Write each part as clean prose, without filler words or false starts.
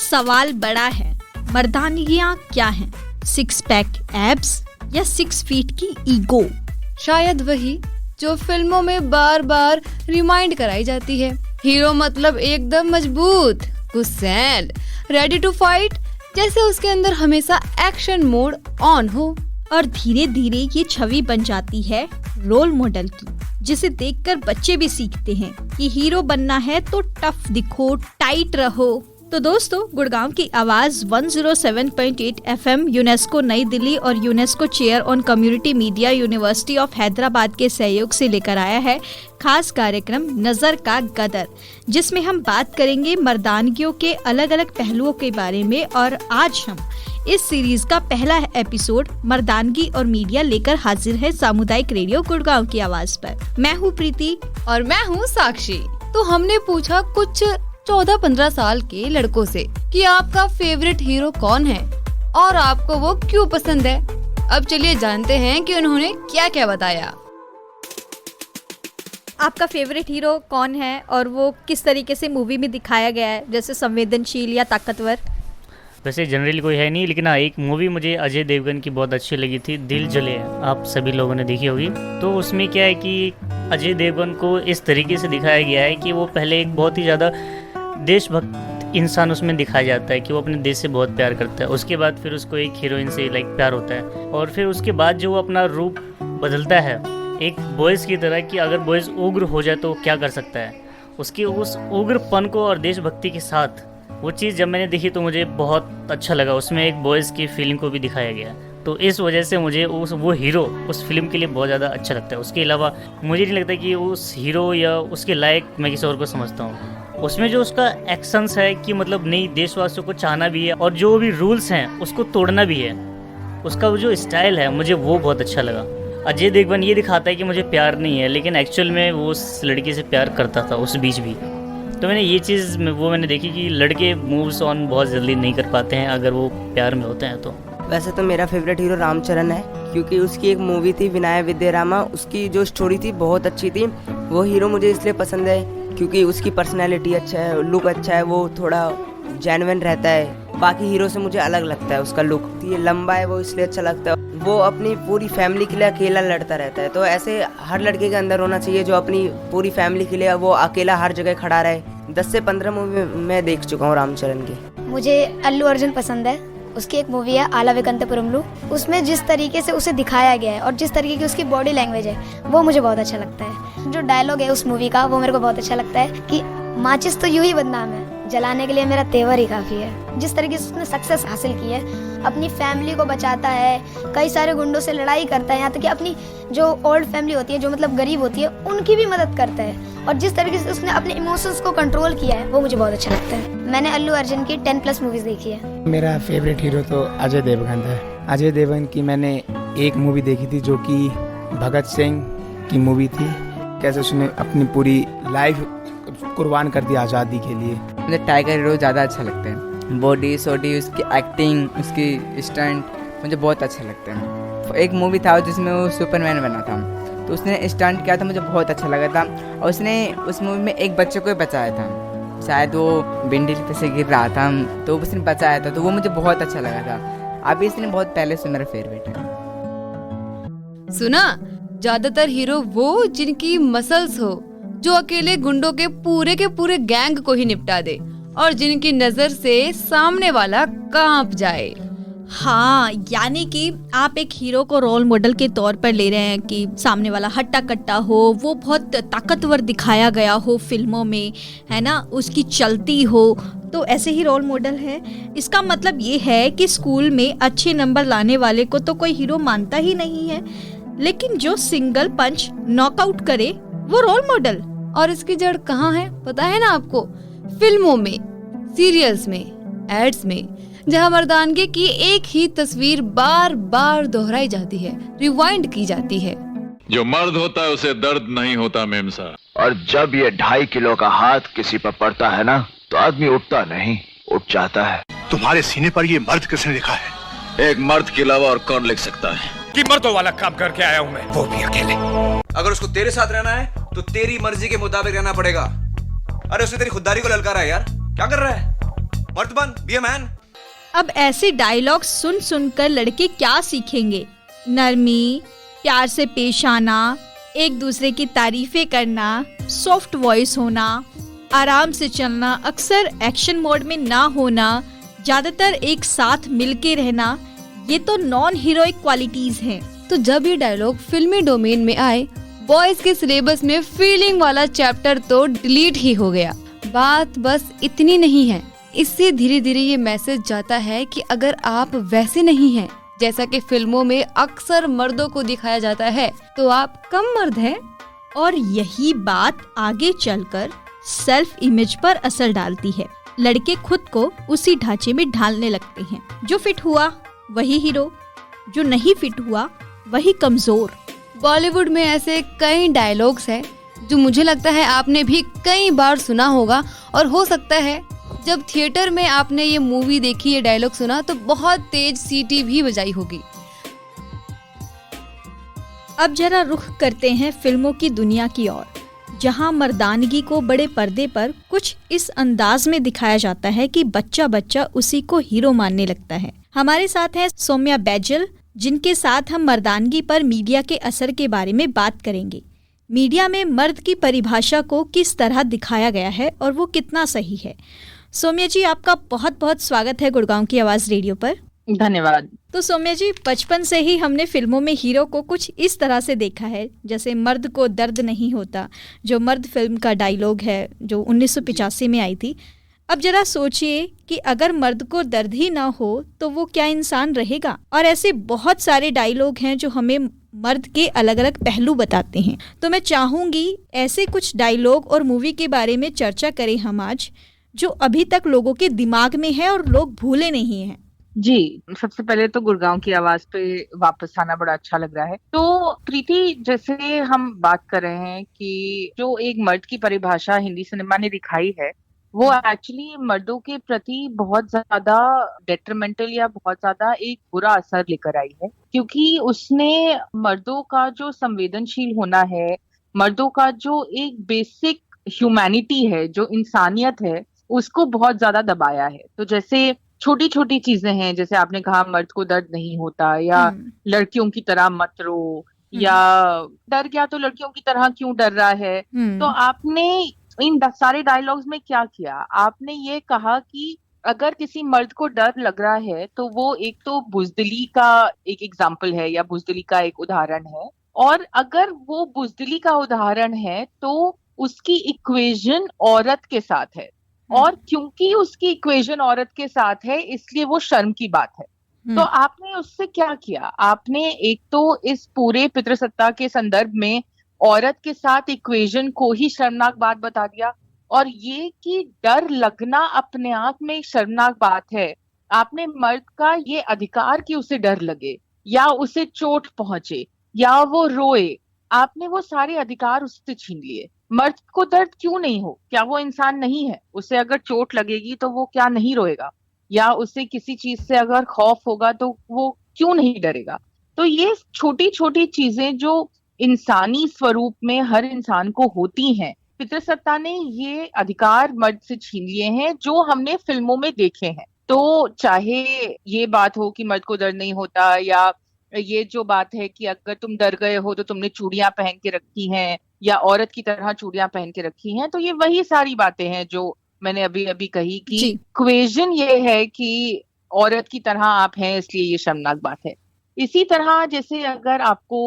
सवाल बड़ा है, मर्दानगियाँ क्या हैं? 6 पैक एब्स या 6 फीट की ईगो? शायद वही जो फिल्मों में बार बार रिमाइंड कराई जाती है। हीरो मतलब एकदम मजबूत, गुस्सैल, रेडी टू फाइट, जैसे उसके अंदर हमेशा एक्शन मोड ऑन हो। और धीरे धीरे ये छवि बन जाती है रोल मॉडल की, जिसे देखकर बच्चे भी सीखते हैं कि हीरो बनना है तो टफ दिखो, टाइट रहो। तो दोस्तों, गुड़गांव की आवाज 107.8 FM यूनेस्को नई दिल्ली और UNESCO chair on community media university of Hyderabad के सहयोग से लेकर आया है खास कार्यक्रम नजर का गदर, जिसमें हम बात करेंगे मर्दानगियों के अलग अलग पहलुओं के बारे में। और आज हम इस सीरीज का पहला एपिसोड मर्दानगी और मीडिया लेकर हाजिर है सामुदायिक रेडियो गुड़गांव की आवाज पर। मैं हूँ प्रीति और मैं हूँ साक्षी। तो हमने पूछा कुछ 14-15 साल के लड़कों से कि आपका फेवरेट हीरो कौन है और आपको वो क्यों पसंद है। अब चलिए जानते हैं कि उन्होंने क्या क्या बताया। आपका फेवरेट हीरो कौन है और वो किस तरीके से मूवी में दिखाया गया है, जैसे संवेदनशील या ताकतवर? वैसे जनरली कोई है नहीं, लेकिन हाँ, एक मूवी मुझे अजय देवगन की बहुत अच्छी लगी थी, दिल जले, आप सभी लोगों ने देखी होगी। तो उसमें क्या है कि अजय देवगन को इस तरीके से दिखाया गया है कि वो पहले एक बहुत ही ज़्यादा देशभक्त इंसान उसमें दिखाया जाता है कि वो अपने देश से बहुत प्यार करता है। उसके बाद फिर उसको एक हीरोइन से प्यार होता है, और फिर उसके बाद जो वो अपना रूप बदलता है एक बॉयज़ की तरह, कि अगर बॉयज़ उग्र हो जाए तो क्या कर सकता है, उसकी उस उग्रपन को और देशभक्ति के साथ वो चीज़ जब मैंने देखी तो मुझे बहुत अच्छा लगा। उसमें एक बॉयज़ की फीलिंग को भी दिखाया गया, तो इस वजह से मुझे वो हीरो उस फिल्म के लिए बहुत ज़्यादा अच्छा लगता है। उसके अलावा मुझे नहीं लगता कि उस हीरो या उसके लायक मैं किसी और को समझता हूँ। उसमें जो उसका एक्शंस है कि मतलब नहीं, देशवासियों को चाहना भी है और जो भी रूल्स हैं उसको तोड़ना भी है, उसका वो जो स्टाइल है मुझे वो बहुत अच्छा लगा। अजय देवगन ये दिखाता है कि मुझे प्यार नहीं है, लेकिन एक्चुअल में वो उस लड़की से प्यार करता था उस बीच भी। तो मैंने ये चीज़ मैंने देखी कि लड़के मूव्स ऑन बहुत जल्दी नहीं कर पाते हैं अगर वो प्यार में होते हैं तो। वैसे तो मेरा फेवरेट हीरो रामचरण है, क्योंकि उसकी एक मूवी थी विनाय विद्यारामा, उसकी जो स्टोरी थी बहुत अच्छी थी। वो हीरो मुझे इसलिए पसंद है क्योंकि उसकी पर्सनैलिटी अच्छा है, लुक अच्छा है, वो थोड़ा जेन्युइन रहता है, बाकी हीरो से मुझे अलग लगता है उसका लुक। ये लंबा है वो इसलिए अच्छा लगता है। वो अपनी पूरी फैमिली के लिए अकेला लड़ता रहता है, तो ऐसे हर लड़के के अंदर होना चाहिए जो अपनी पूरी फैमिली के लिए वो अकेला हर जगह खड़ा रहे। 10 से 15 मूवी मैं देख चुका हूँ रामचरण की। मुझे अल्लू अर्जुन पसंद है। उसकी एक मूवी है आला वेंकटपुरमलु, उसमें जिस तरीके से उसे दिखाया गया है और जिस तरीके की उसकी बॉडी लैंग्वेज है वो मुझे बहुत अच्छा लगता है। जो डायलॉग है उस मूवी का वो मेरे को बहुत अच्छा लगता है कि माचिस तो यूं ही बदनाम है, जलाने के लिए मेरा तेवर ही काफी है। जिस तरीके से उसने सक्सेस हासिल की है, अपनी फैमिली को बचाता है, कई सारे गुंडों से लड़ाई करता है, यहाँ तक कि अपनी जो ओल्ड फैमिली होती है, जो मतलब गरीब होती है, उनकी भी मदद करता है। और जिस तरीके से उसने अपने इमोशंस को कंट्रोल किया है वो मुझे बहुत अच्छा लगता है। मैंने अल्लू अर्जुन की 10+ मूवीज देखी है। मेरा फेवरेट हीरो तो अजय देवगन है। अजय देवगन की मैंने एक मूवी देखी थी जो कि भगत सिंह की मूवी थी, कैसे उसने अपनी पूरी लाइफ कुर्बान कर दी आज़ादी के लिए। मुझे टाइगर हीरो ज़्यादा अच्छा लगता है। बॉडी सोडी, उसकी एक्टिंग, उसकी स्टंट मुझे बहुत अच्छा लगता है। एक मूवी था जिसमें वो सुपरमैन बना था, तो उसने स्टंट किया था, मुझे बहुत अच्छा लगा था। और उसने उस मूवी में एक बच्चे को बचाया था, शायद वो बिंडिल पे से गिर रहा था तो उसने बचाया था, तो वो मुझे बहुत अच्छा लगा था। अभी इसने बहुत पहले से मेरा फेवरेट है। सुना, ज्यादातर हीरो वो जिनकी मसल्स हो, जो अकेले गुंडों के पूरे गैंग को ही निपटा दे और जिनकी नजर से सामने वाला कांप जाए। हाँ, यानी कि आप एक हीरो को रोल मॉडल के तौर पर ले रहे हैं कि सामने वाला हट्टा कट्टा हो, वो बहुत ताकतवर दिखाया गया हो फिल्मों में, है ना, उसकी चलती हो, तो ऐसे ही रोल मॉडल है। इसका मतलब ये है कि स्कूल में अच्छे नंबर लाने वाले को तो कोई हीरो मानता ही नहीं है, लेकिन जो सिंगल पंच नॉकआउट करे वो रोल मॉडल। और इसकी जड़ कहाँ है पता है ना आपको? फिल्मों में, सीरियल्स में, एड्स में, जहाँ मर्दानगी की एक ही तस्वीर बार बार दोहराई जाती है, रिवाइंड की जाती है। जो मर्द होता है उसे दर्द नहीं होता मेम साहब, और जब ये 2.5 किलो का हाथ किसी पर पड़ता है ना, तो आदमी उठता नहीं, उठ जाता है। तुम्हारे सीने पर ये मर्द किसने लिखा है? एक मर्द के अलावा और कौन लिख सकता है? कि मर्दों वाला काम करके आया हूँ मैं, वो भी अकेले। अगर उसको तेरे साथ रहना है तो तेरी मर्जी के मुताबिक रहना पड़ेगा। अरे उसने तेरी खुददारी को ललकारा है यार, क्या कर रहा है? मर्द बन, बी अ मैन। अब ऐसे डायलॉग सुन सुनकर लड़के क्या सीखेंगे? नरमी, प्यार से पेश आना, एक दूसरे की तारीफें करना, सॉफ्ट वॉइस होना, आराम से चलना, अक्सर एक्शन मोड में ना होना, ज्यादातर एक साथ मिलके रहना, ये तो नॉन हीरोइक क्वालिटीज हैं। तो जब ये डायलॉग फिल्मी डोमेन में आए, बॉयज के सिलेबस में फीलिंग वाला चैप्टर तो डिलीट ही हो गया। बात बस इतनी नहीं है, इससे धीरे धीरे ये मैसेज जाता है कि अगर आप वैसे नहीं हैं जैसा कि फिल्मों में अक्सर मर्दों को दिखाया जाता है, तो आप कम मर्द हैं। और यही बात आगे चलकर सेल्फ इमेज पर असर डालती है। लड़के खुद को उसी ढांचे में ढालने लगते हैं। जो फिट हुआ वही हीरो, जो नहीं फिट हुआ वही कमजोर। बॉलीवुड में ऐसे कई डायलॉग्स हैं जो मुझे लगता है आपने भी कई बार सुना होगा, और हो सकता है जब थिएटर में आपने ये मूवी देखी, ये डायलॉग सुना, तो बहुत तेज सीटी भी बजाई होगी। अब जरा रुख करते हैं फिल्मों की दुनिया की ओर, जहां मर्दानगी को बड़े पर्दे पर कुछ इस अंदाज में दिखाया जाता है कि बच्चा बच्चा उसी को हीरो मानने लगता है। हमारे साथ है सौम्या बैजल, जिनके साथ हम मर्दानगी पर मीडिया के असर के बारे में बात करेंगे। मीडिया में मर्द की परिभाषा को किस तरह दिखाया गया है और वो कितना सही है। सौम्या जी, आपका बहुत बहुत स्वागत है गुड़गांव की आवाज रेडियो पर। धन्यवाद। तो सौम्या जी, बचपन से ही हमने फिल्मों में हीरो को कुछ इस तरह से देखा है, जैसे मर्द को दर्द नहीं होता, जो मर्द फिल्म का डायलॉग है जो 1985 में आई थी। अब जरा सोचिए कि अगर मर्द को दर्द ही ना हो तो वो क्या इंसान रहेगा? और ऐसे बहुत सारे डायलॉग हैं जो हमें मर्द के अलग अलग पहलू बताते हैं। तो मैं चाहूंगी ऐसे कुछ डायलॉग और मूवी के बारे में चर्चा करें हम आज, जो अभी तक लोगों के दिमाग में है और लोग भूले नहीं हैं। जी, सबसे पहले तो गुड़गांव की आवाज पे वापस आना बड़ा अच्छा लग रहा है। तो प्रीति, जैसे हम बात कर रहे हैं कि जो एक मर्द की परिभाषा हिंदी सिनेमा ने दिखाई है, वो एक्चुअली मर्दों के प्रति बहुत ज्यादा डेट्रीमेंटल या बहुत ज्यादा एक बुरा असर लेकर आई है, क्योंकि उसने मर्दों का जो संवेदनशील होना है, मर्दों का जो एक बेसिक ह्यूमैनिटी है, जो इंसानियत है, उसको बहुत ज्यादा दबाया है। तो जैसे छोटी छोटी चीजें हैं, जैसे आपने कहा मर्द को दर्द नहीं होता, या लड़कियों की तरह मत रो, या डर गया तो लड़कियों की तरह क्यों डर रहा है। तो आपने इन सारे डायलॉग्स में क्या किया? आपने ये कहा कि अगर किसी मर्द को डर लग रहा है तो वो एक तो बुजदिली का एक एग्जाम्पल है या बुजदिली का एक उदाहरण है, और अगर वो बुजदिली का उदाहरण है तो उसकी इक्वेशन औरत के साथ है, और क्योंकि उसकी इक्वेशन औरत के साथ है इसलिए वो शर्म की बात है। तो आपने उससे क्या किया? आपने एक तो इस पूरे पितृसत्ता के संदर्भ में औरत के साथ इक्वेशन को ही शर्मनाक बात बता दिया, और ये कि डर लगना अपने आप में शर्मनाक बात है। आपने मर्द का ये अधिकार कि उसे डर लगे या उसे चोट पहुंचे या वो रोए, आपने वो सारे अधिकार उससे छीन लिए। मर्द को दर्द क्यों नहीं हो? क्या वो इंसान नहीं है? उसे अगर चोट लगेगी तो वो क्या नहीं रोएगा? या उसे किसी चीज से अगर खौफ होगा तो वो क्यों नहीं डरेगा? तो ये छोटी छोटी चीजें जो इंसानी स्वरूप में हर इंसान को होती हैं, पितृसत्ता ने ये अधिकार मर्द से छीन लिए हैं जो हमने फिल्मों में देखे हैं। तो चाहे ये बात हो कि मर्द को दर्द नहीं होता, या ये जो बात है कि अगर तुम डर गए हो तो तुमने चूड़ियां पहन के रखी हैं या औरत की तरह चूड़ियां पहन के रखी हैं, तो ये वही सारी बातें हैं जो मैंने अभी अभी कही कि इक्वेशन ये है कि औरत की तरह आप हैं इसलिए ये शर्मनाक बात है। इसी तरह जैसे अगर आपको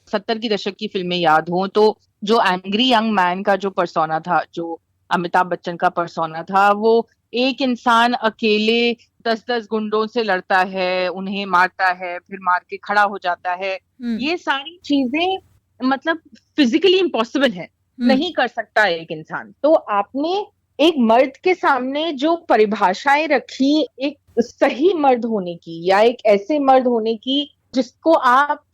70 की दशक की फिल्में याद हो तो जो एंग्री यंग मैन का जो पर्सोना था, जो अमिताभ बच्चन का पर्सोना था, वो एक इंसान अकेले 10-10 गुंडों से लड़ता है, उन्हें मारता है, फिर मार के खड़ा हो जाता है। ये सारी चीजें मतलब फिजिकली इम्पॉसिबल है, नहीं कर सकता एक इंसान। तो आपने एक मर्द के सामने जो परिभाषाएं रखी एक सही मर्द होने की या एक ऐसे मर्द होने की जिसको आप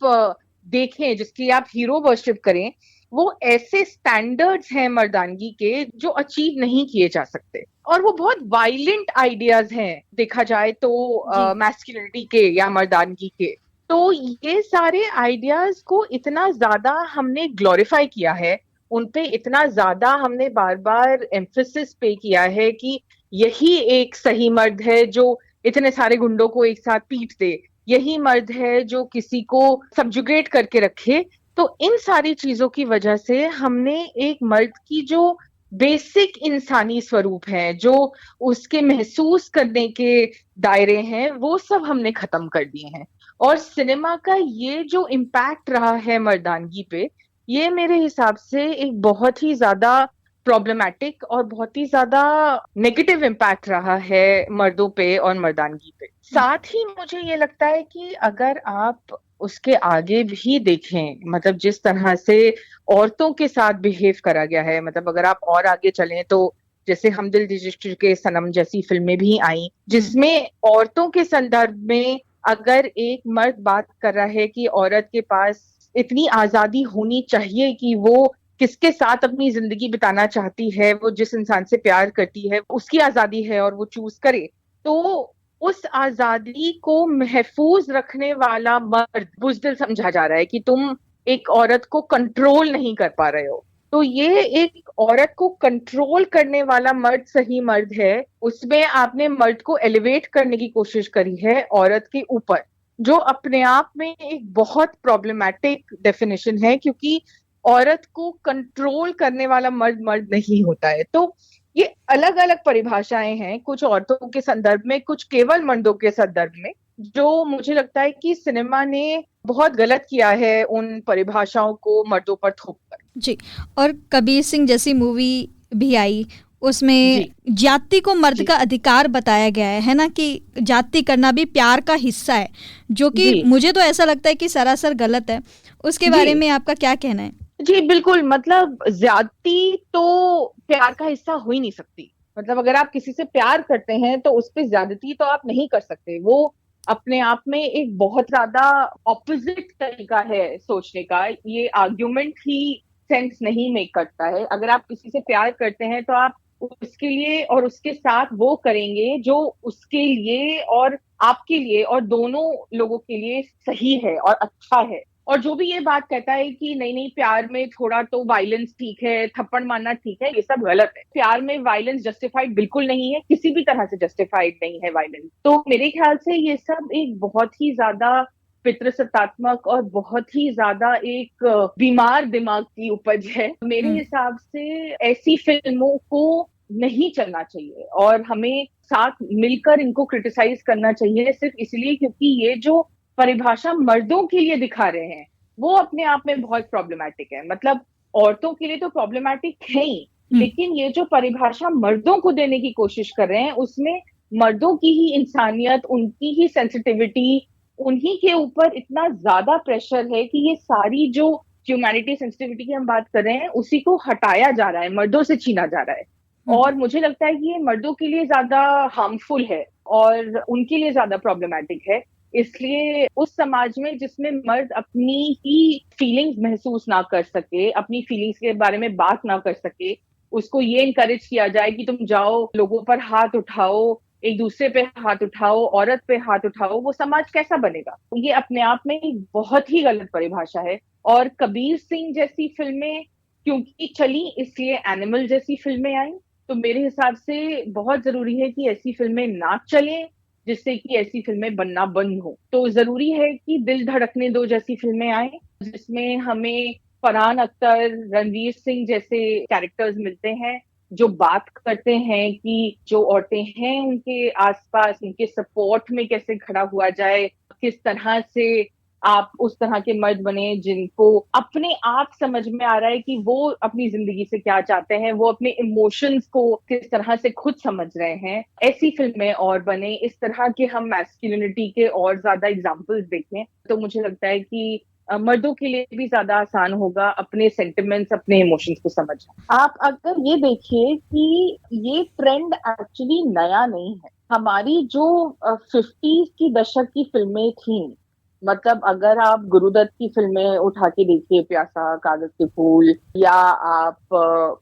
देखें, जिसकी आप हीरो वर्शिप करें, वो ऐसे स्टैंडर्ड्स हैं मर्दानगी के जो अचीव नहीं किए जा सकते, और वो बहुत वायलेंट आइडियाज हैं देखा जाए तो मैस्कुलिनिटी के या मर्दानगी के। तो ये सारे आइडियाज को इतना ज्यादा हमने ग्लोरीफाई किया है, उनपे इतना ज्यादा हमने बार बार एम्फेसिस पे किया है कि यही एक सही मर्द है जो इतने सारे गुंडों को एक साथ पीट दे, यही मर्द है जो किसी को सब्जुगेट करके रखे। तो इन सारी चीजों की वजह से हमने एक मर्द की जो बेसिक इंसानी स्वरूप है, जो उसके महसूस करने के दायरे हैं, वो सब हमने खत्म कर दिए हैं। और सिनेमा का ये जो इम्पैक्ट रहा है मर्दानगी पे, ये मेरे हिसाब से एक बहुत ही ज्यादा प्रॉब्लमैटिक और बहुत ही ज्यादा नेगेटिव इम्पैक्ट रहा है मर्दों पे और मर्दानगी पे। साथ ही मुझे ये लगता है कि अगर आप उसके आगे भी देखें, मतलब जिस तरह से औरतों के साथ बिहेव करा गया है, मतलब अगर आप और आगे चलें तो जैसे हम दिल दे चुके सनम जैसी फिल्में भी आई, जिसमें औरतों के संदर्भ में अगर एक मर्द बात कर रहा है कि औरत के पास इतनी आजादी होनी चाहिए कि वो किसके साथ अपनी जिंदगी बिताना चाहती है, वो जिस इंसान से प्यार करती है उसकी आजादी है और वो चूज करे, तो उस आजादी को महफूज रखने वाला मर्द बुज़दिल समझा जा रहा है कि तुम एक औरत को कंट्रोल नहीं कर पा रहे हो। तो ये एक औरत को कंट्रोल करने वाला मर्द सही मर्द है, उसमें आपने मर्द को एलिवेट करने की कोशिश करी है औरत के ऊपर, जो अपने आप में एक बहुत प्रॉब्लमैटिक डेफिनेशन है, क्योंकि औरत को कंट्रोल करने वाला मर्द मर्द नहीं होता है। तो ये अलग अलग परिभाषाएं हैं, कुछ औरतों के संदर्भ में, कुछ केवल मर्दों के संदर्भ में, जो मुझे लगता है कि सिनेमा ने बहुत गलत किया है उन परिभाषाओं को मर्दों पर थोप कर। जी, और कबीर सिंह जैसी मूवी भी आई, उसमें जाति को मर्द का अधिकार बताया गया है ना, कि जाति करना भी प्यार का हिस्सा है, जो कि मुझे तो ऐसा लगता है कि सरासर गलत है। उसके बारे में आपका क्या कहना है? जी बिल्कुल, मतलब ज्यादती तो प्यार का हिस्सा हो ही नहीं सकती। मतलब अगर आप किसी से प्यार करते हैं तो उस पर ज्यादती तो आप नहीं कर सकते। वो अपने आप में एक बहुत ज्यादा ऑपोजिट तरीका है सोचने का। ये आर्ग्यूमेंट ही सेंस नहीं मेक करता है। अगर आप किसी से प्यार करते हैं तो आप उसके लिए और उसके साथ वो करेंगे जो उसके लिए और आपके लिए और दोनों लोगों के लिए सही है और अच्छा है। और जो भी ये बात कहता है कि नहीं नहीं प्यार में थोड़ा तो वायलेंस ठीक है, थप्पड़ मारना ठीक है, ये सब गलत है। प्यार में वायलेंस जस्टिफाइड बिल्कुल नहीं है, किसी भी तरह से जस्टिफाइड नहीं है वायलेंस। तो मेरे ख्याल से ये सब एक बहुत ही ज्यादा पितृसत्तात्मक और बहुत ही ज्यादा एक बीमार दिमाग की उपज है। मेरे हिसाब से ऐसी फिल्मों को नहीं चलना चाहिए और हमें साथ मिलकर इनको क्रिटिसाइज करना चाहिए, सिर्फ इसलिए क्योंकि ये जो परिभाषा मर्दों के लिए दिखा रहे हैं वो अपने आप में बहुत प्रॉब्लमैटिक है। मतलब औरतों के लिए तो प्रॉब्लमैटिक है ही, लेकिन ये जो परिभाषा मर्दों को देने की कोशिश कर रहे हैं उसमें मर्दों की ही इंसानियत, उनकी ही सेंसिटिविटी, उन्हीं के ऊपर इतना ज्यादा प्रेशर है कि ये सारी जो ह्यूमैनिटी सेंसिटिविटी की हम बात कर रहे हैं उसी को हटाया जा रहा है, मर्दों से छीना जा रहा है। और मुझे लगता है कि ये मर्दों के लिए ज्यादा हार्मफुल है और उनके लिए ज्यादा प्रॉब्लमैटिक है। इसलिए उस समाज में जिसमें मर्द अपनी ही फीलिंग्स महसूस ना कर सके, अपनी फीलिंग्स के बारे में बात ना कर सके, उसको ये इनकरेज किया जाए कि तुम जाओ लोगों पर हाथ उठाओ, एक दूसरे पे हाथ उठाओ, औरत पे हाथ उठाओ, वो समाज कैसा बनेगा? ये अपने आप में एक बहुत ही गलत परिभाषा है। और कबीर सिंह जैसी फिल्में क्योंकि चली इसलिए एनिमल जैसी फिल्में आई, तो मेरे हिसाब से बहुत जरूरी है कि ऐसी फिल्में ना चलें जिससे कि ऐसी फिल्में बनना बंद हो। तो जरूरी है कि दिल धड़कने दो जैसी फिल्में आए जिसमें हमें फरहान अख्तर, रणवीर सिंह जैसे कैरेक्टर्स मिलते हैं जो बात करते हैं कि जो औरतें हैं उनके आसपास उनके सपोर्ट में कैसे खड़ा हुआ जाए, किस तरह से आप उस तरह के मर्द बने जिनको अपने आप समझ में आ रहा है कि वो अपनी जिंदगी से क्या चाहते हैं, वो अपने इमोशंस को किस तरह से खुद समझ रहे हैं। ऐसी फिल्में और बने, इस तरह के हम मैस्कुलिनिटी के और ज्यादा एग्जांपल्स देखें, तो मुझे लगता है कि मर्दों के लिए भी ज्यादा आसान होगा अपने सेंटिमेंट्स, अपने इमोशंस को समझना। आप अगर ये देखिए कि ये ट्रेंड एक्चुअली नया नहीं है। हमारी जो 50s की दशक की फिल्में थी, मतलब अगर आप गुरुदत्त की फिल्में उठा के देखिए, प्यासा, कागज के फूल, या आप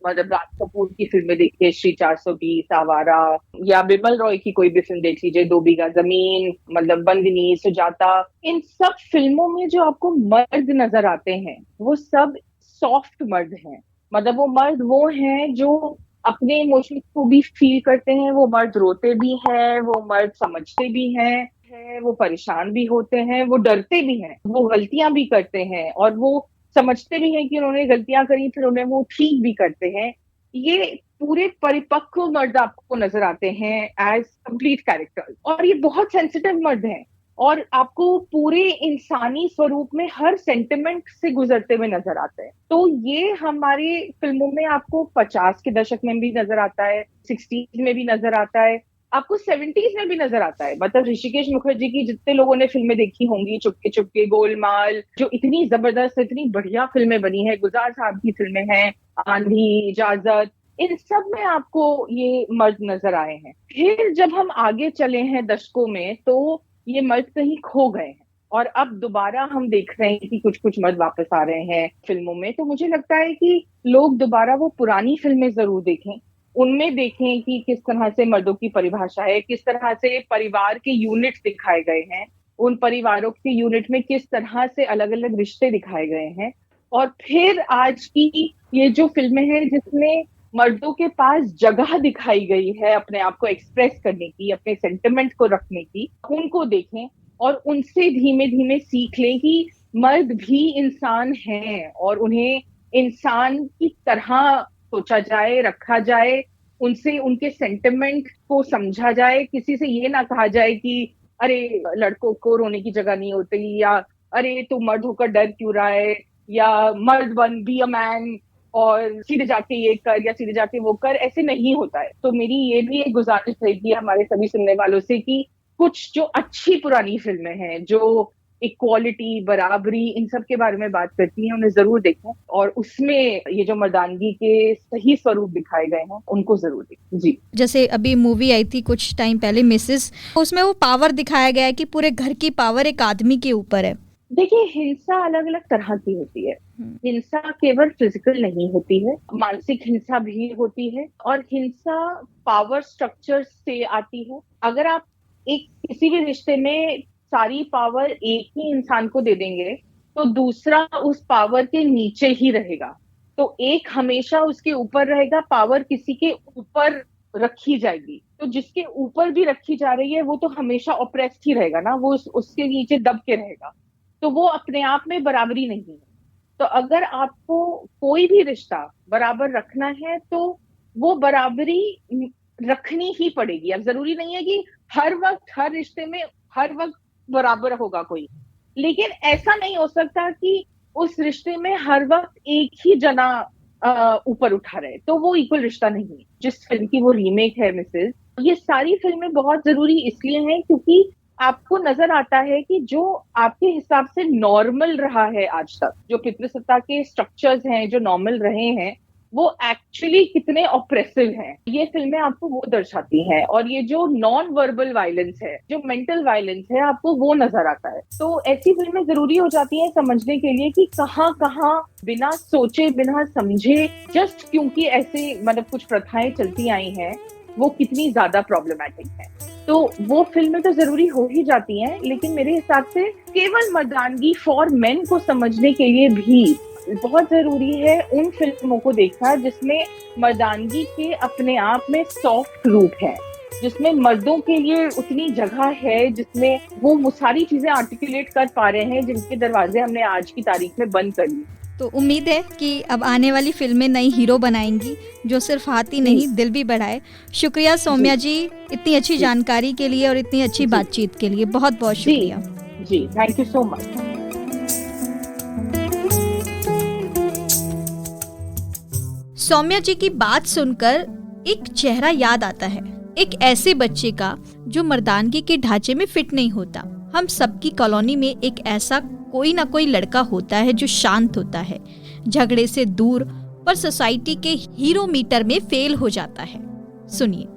मतलब राज कपूर की फिल्में देखिए, श्री 420, आवारा, या बिमल रॉय की कोई भी फिल्म देख लीजिए, 2 बीघा जमीन, मतलब बंदिनी, सुजाता, इन सब फिल्मों में जो आपको मर्द नजर आते हैं वो सब सॉफ्ट मर्द हैं। मतलब वो मर्द वो हैं जो अपने इमोशंस को भी फील करते हैं। वो मर्द रोते भी हैं, वो मर्द समझते भी हैं, वो परेशान भी होते हैं, वो डरते भी हैं, वो गलतियां भी करते हैं और वो समझते भी हैं कि उन्होंने गलतियां करी, फिर उन्हें वो ठीक भी करते हैं। ये पूरे परिपक्व मर्द आपको नजर आते हैं एज कंप्लीट कैरेक्टर, और ये बहुत सेंसिटिव मर्द हैं और आपको पूरे इंसानी स्वरूप में हर सेंटिमेंट से गुजरते हुए नजर आते हैं। तो ये हमारे फिल्मों में आपको 50 के दशक में भी नजर आता है, 60s में भी नजर आता है, आपको 70s में भी नजर आता है। मतलब ऋषिकेश मुखर्जी की जितने लोगों ने फिल्में देखी होंगी, चुपके चुपके, गोलमाल, जो इतनी जबरदस्त, इतनी बढ़िया फिल्में बनी है, गुलजार साहब की फिल्में हैं, आंधी, इजाजत, इन सब में आपको ये मर्द नजर आए हैं। फिर जब हम आगे चले हैं दशकों में, तो ये मर्द कहीं खो गए हैं और अब दोबारा हम देख रहे हैं कि कुछ कुछ मर्द वापस आ रहे हैं फिल्मों में। तो मुझे लगता है कि लोग दोबारा वो पुरानी फिल्में जरूर देखें, उनमें देखें कि किस तरह से मर्दों की परिभाषा है, किस तरह से परिवार के यूनिट दिखाए गए हैं, उन परिवारों के यूनिट में किस तरह से अलग अलग रिश्ते दिखाए गए हैं। और फिर आज की ये जो फिल्में हैं जिसमें मर्दों के पास जगह दिखाई गई है अपने आप को एक्सप्रेस करने की, अपने सेंटिमेंट को रखने की, उनको देखें और उनसे धीमे धीमे सीख लें कि मर्द भी इंसान हैं और उन्हें इंसान की तरह सोचा जाए, रखा जाए, उनसे उनके सेंटिमेंट को समझा जाए। किसी से ये ना कहा जाए कि अरे लड़कों को रोने की जगह नहीं होती, या अरे तू मर्द होकर डर क्यों रहा है, या मर्द बन, बी अ मैन, और सीधे जाके ये कर या सीधे जाके वो कर। ऐसे नहीं होता है। तो मेरी ये भी एक गुजारिश रहेगी हमारे सभी सुनने वालों से कि कुछ जो अच्छी पुरानी फिल्में हैं जो इक्वालिटी, बराबरी, इन सब के बारे में बात करती हैं, उन्हें जरूर देखें और उसमें ये जो मर्दानगी के सही स्वरूप दिखाए गए हैं उनको जरूर देखें। जी, जैसे अभी मूवी आई थी कुछ टाइम पहले मिसेस, उसमें वो पावर दिखाया गया है कि पूरे घर की पावर एक आदमी के ऊपर है। देखिए, हिंसा अलग अलग तरह की होती है। हिंसा केवल फिजिकल नहीं होती है, मानसिक हिंसा भी होती है, और हिंसा पावर स्ट्रक्चर से आती है। अगर आप एक किसी भी रिश्ते में सारी पावर एक ही इंसान को दे देंगे तो दूसरा उस पावर के नीचे ही रहेगा। तो एक हमेशा उसके ऊपर रहेगा, पावर किसी के ऊपर रखी जाएगी। तो जिसके ऊपर भी रखी जा रही है वो तो हमेशा ऑप्रेस्ड ही रहेगा ना, वो उसके नीचे दब के रहेगा। तो वो अपने आप में बराबरी नहीं है। तो अगर आपको कोई भी रिश्ता बराबर रखना है तो वो बराबरी रखनी ही पड़ेगी। अब जरूरी नहीं है कि हर वक्त हर रिश्ते में हर वक्त बराबर होगा कोई, लेकिन ऐसा नहीं हो सकता कि उस रिश्ते में हर वक्त एक ही जना ऊपर उठा रहे, तो वो इक्वल रिश्ता नहीं है। जिस फिल्म की वो रीमेक है मिसेस, ये सारी फिल्में बहुत जरूरी इसलिए हैं क्योंकि आपको नजर आता है कि जो आपके हिसाब से नॉर्मल रहा है आज तक, जो पितृसत्ता के स्ट्रक्चर्स हैं जो नॉर्मल रहे हैं, वो एक्चुअली कितने ऑप्रेसिव हैं, ये फिल्में आपको वो दर्शाती हैं। और ये जो नॉन वर्बल वायलेंस है, जो मेंटल वायलेंस है, आपको वो नजर आता है। तो ऐसी फिल्में जरूरी हो जाती हैं समझने के लिए कि कहाँ कहाँ बिना सोचे, बिना समझे, जस्ट क्योंकि ऐसे मतलब कुछ प्रथाएं चलती आई हैं, वो कितनी ज्यादा प्रॉब्लमैटिक है। तो वो फिल्में तो जरूरी हो ही जाती हैं, लेकिन मेरे हिसाब से केवल मर्दानगी फॉर मेन को समझने के लिए भी बहुत जरूरी है उन फिल्मों को देखना जिसमें मर्दानगी के अपने आप में सॉफ्ट रूप है, जिसमें मर्दों के लिए उतनी जगह है, जिसमें वो सारी चीजें आर्टिकुलेट कर पा रहे हैं जिनके दरवाजे हमने आज की तारीख में बंद कर लिए। तो उम्मीद है कि अब आने वाली फिल्में नई हीरो बनाएंगी जो सिर्फ हाथ ही नहीं दिल भी बढ़ाए। शुक्रिया सौम्या जी इतनी अच्छी जानकारी के लिए और इतनी अच्छी बातचीत के लिए, बहुत बहुत शुक्रिया जी। Thank you so much. Saumya ji की बात सुनकर एक चेहरा याद आता है, एक ऐसे बच्चे का जो मर्दानगी के ढांचे में फिट नहीं होता। हम सबकी कॉलोनी में एक ऐसा कोई ना कोई लड़का होता है जो शांत होता है, झगड़े से दूर, पर सोसाइटी के हीरो मीटर में फेल हो जाता है। सुनिए।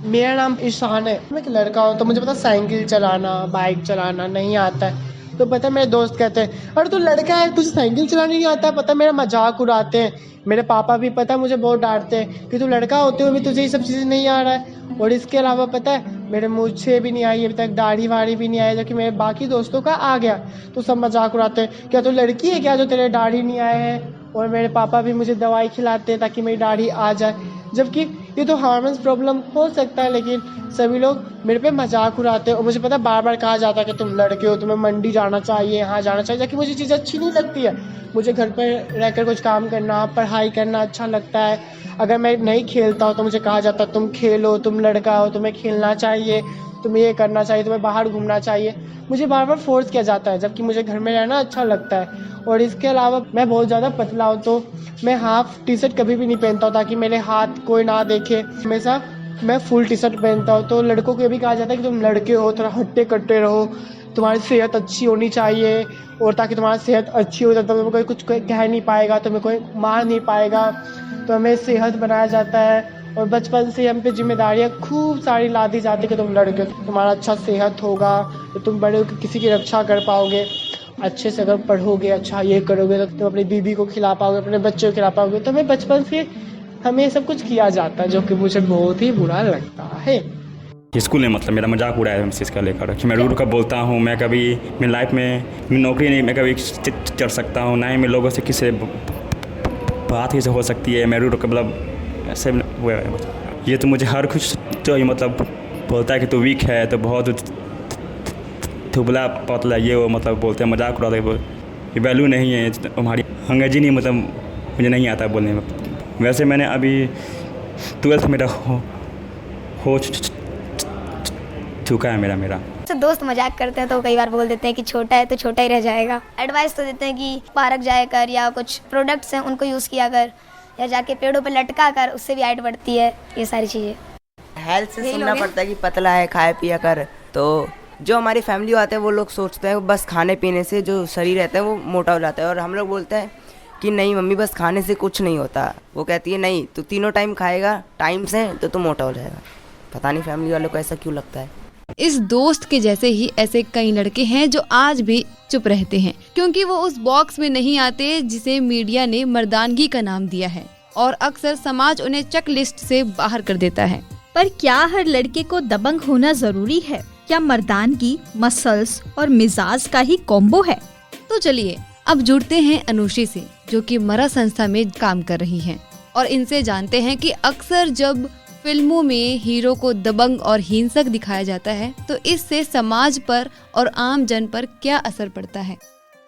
मेरा नाम ईशान है। मैं एक लड़का हूँ तो मुझे पता साइकिल चलाना, बाइक चलाना नहीं आता है। तो पता मेरे दोस्त कहते हैं अरे तू लड़का है, तुझे साइकिल चलाना नहीं आता है। पता मेरा मजाक उड़ाते हैं। मेरे पापा भी पता मुझे बहुत डांटते हैं कि तू लड़का होते हुए भी तुझे ये सब चीज़ें नहीं आ रहा है। और इसके अलावा पता है मेरे मूछें भी नहीं आई अभी तक, दाढ़ी वाड़ी भी नहीं आई, जबकि मेरे बाकी दोस्तों का आ गया। तो सब मजाक उड़ाते हैं, क्या तू लड़की है क्या जो तेरे दाढ़ी नहीं आए हैं। और मेरे पापा भी मुझे दवाई खिलाते हैं ताकि मेरी दाढ़ी आ जाए, जबकि ये तो हार्मोन्स प्रॉब्लम हो सकता है, लेकिन सभी लोग मेरे पे मजाक उड़ाते हैं और मुझे पता है बार बार कहा जाता है कि तुम लड़के हो, तुम्हें मंडी जाना चाहिए, यहाँ जाना चाहिए, जबकि मुझे चीज़ अच्छी नहीं लगती है। मुझे घर पर रहकर कुछ काम करना, पढ़ाई करना अच्छा लगता है। अगर मैं नहीं खेलता हूँ तो मुझे कहा जाता है तुम खेलो, तुम लड़का हो, तुम्हें खेलना चाहिए, तुम्हें ये करना चाहिए, तुम्हें बाहर घूमना चाहिए। मुझे बार बार फोर्स किया जाता है, जबकि मुझे घर में रहना अच्छा लगता है। और इसके अलावा मैं बहुत ज़्यादा पतला हूँ, तो मैं हाफ टी शर्ट कभी भी नहीं पहनता हूँ ताकि मेरे हाथ कोई ना देखे। हमेशा मैं फुल टी शर्ट पहनता हूँ। तो लड़कों को ये भी कहा जाता है कि तुम लड़के हो, थोड़ा हट्टे कट्टे रहो, तुम्हारी सेहत अच्छी होनी चाहिए, और ताकि तुम्हारी सेहत अच्छी हो जाए तो तुम्हें कोई कुछ कह नहीं पाएगा, तुम्हें कोई मार नहीं पाएगा। तो हमें सेहत बनाया जाता है और बचपन से हम पे जिम्मेदारियाँ खूब सारी ला दी जाती है कि तुम लड़के, तुम्हारा अच्छा सेहत होगा तो तुम बड़े होकर किसी की रक्षा कर पाओगे, अच्छे से अगर पढ़ोगे, अच्छा ये करोगे तो तुम अपनी बीवी को खिला पाओगे, अपने बच्चों को खिला पाओगे। तो हमें बचपन से हमें ये सब कुछ किया जाता है, जो कि मुझे बहुत ही बुरा लगता है। स्कूल में मतलब मेरा मजाक उड़ाया है इस चीज़ का लेकर कि मैं रूड का बोलता हूँ, मैं कभी मेरी लाइफ में नौकरी नहीं, मैं कभी चढ़ सकता हूँ, ना ही मैं लोगों से किसी बात ही से हो सकती है। मैं रूड का मतलब ऐसे हुआ है, ये तो मुझे हर कुछ तो मतलब बोलता है कि तू वीक है, तो बहुत दुबला पतला, ये वो मतलब बोलते हैं, मजाक उड़ाते हैं, ये वैल्यू नहीं है हमारी, अंग्रेजी नहीं मतलब मुझे नहीं आता बोलने में। वैसे मैंने अभी 12th मेरा हो चुका है मेरा। तो दोस्त मजाक करते हैं तो कई बार बोल देते हैं कि छोटा है तो छोटा ही रह जाएगा। एडवाइस तो देते हैं कि पार्क जाया कर, या कुछ प्रोडक्ट्स हैं उनको यूज़ किया कर, या जाके पेड़ों पे लटका कर, उससे भी हाइट बढ़ती है। ये सारी चीज़ें हेल्थ से सुनना पड़ता है कि पतला है, खाए पिया कर। तो जो हमारी फैमिली आते हैं वो लोग सोचते हैं बस खाने पीने से जो शरीर रहता है वो मोटा हो जाता है, और हम लोग बोलते हैं कि नहीं मम्मी बस खाने से कुछ नहीं होता। वो कहती है नहीं, तू 3 टाइम खाएगा टाइम से तो तू मोटा हो जाएगा। पता नहीं फैमिली वालों को ऐसा क्यों लगता है। इस दोस्त के जैसे ही ऐसे कई लड़के हैं जो आज भी चुप रहते हैं, क्योंकि वो उस बॉक्स में नहीं आते जिसे मीडिया ने मर्दानगी का नाम दिया है, और अक्सर समाज उन्हें चेक लिस्ट से बाहर कर देता है। पर क्या हर लड़के को दबंग होना जरूरी है? क्या मर्दानगी मसल्स और मिजाज का ही कॉम्बो है? तो चलिए अब जुड़ते हैं अनुषी से, जो कि मरा संस्था में काम कर रही हैं, और इनसे जानते हैं कि अक्सर जब फिल्मों में हीरो को दबंग और हिंसक दिखाया जाता है तो इससे समाज पर और आम जन पर क्या असर पड़ता है।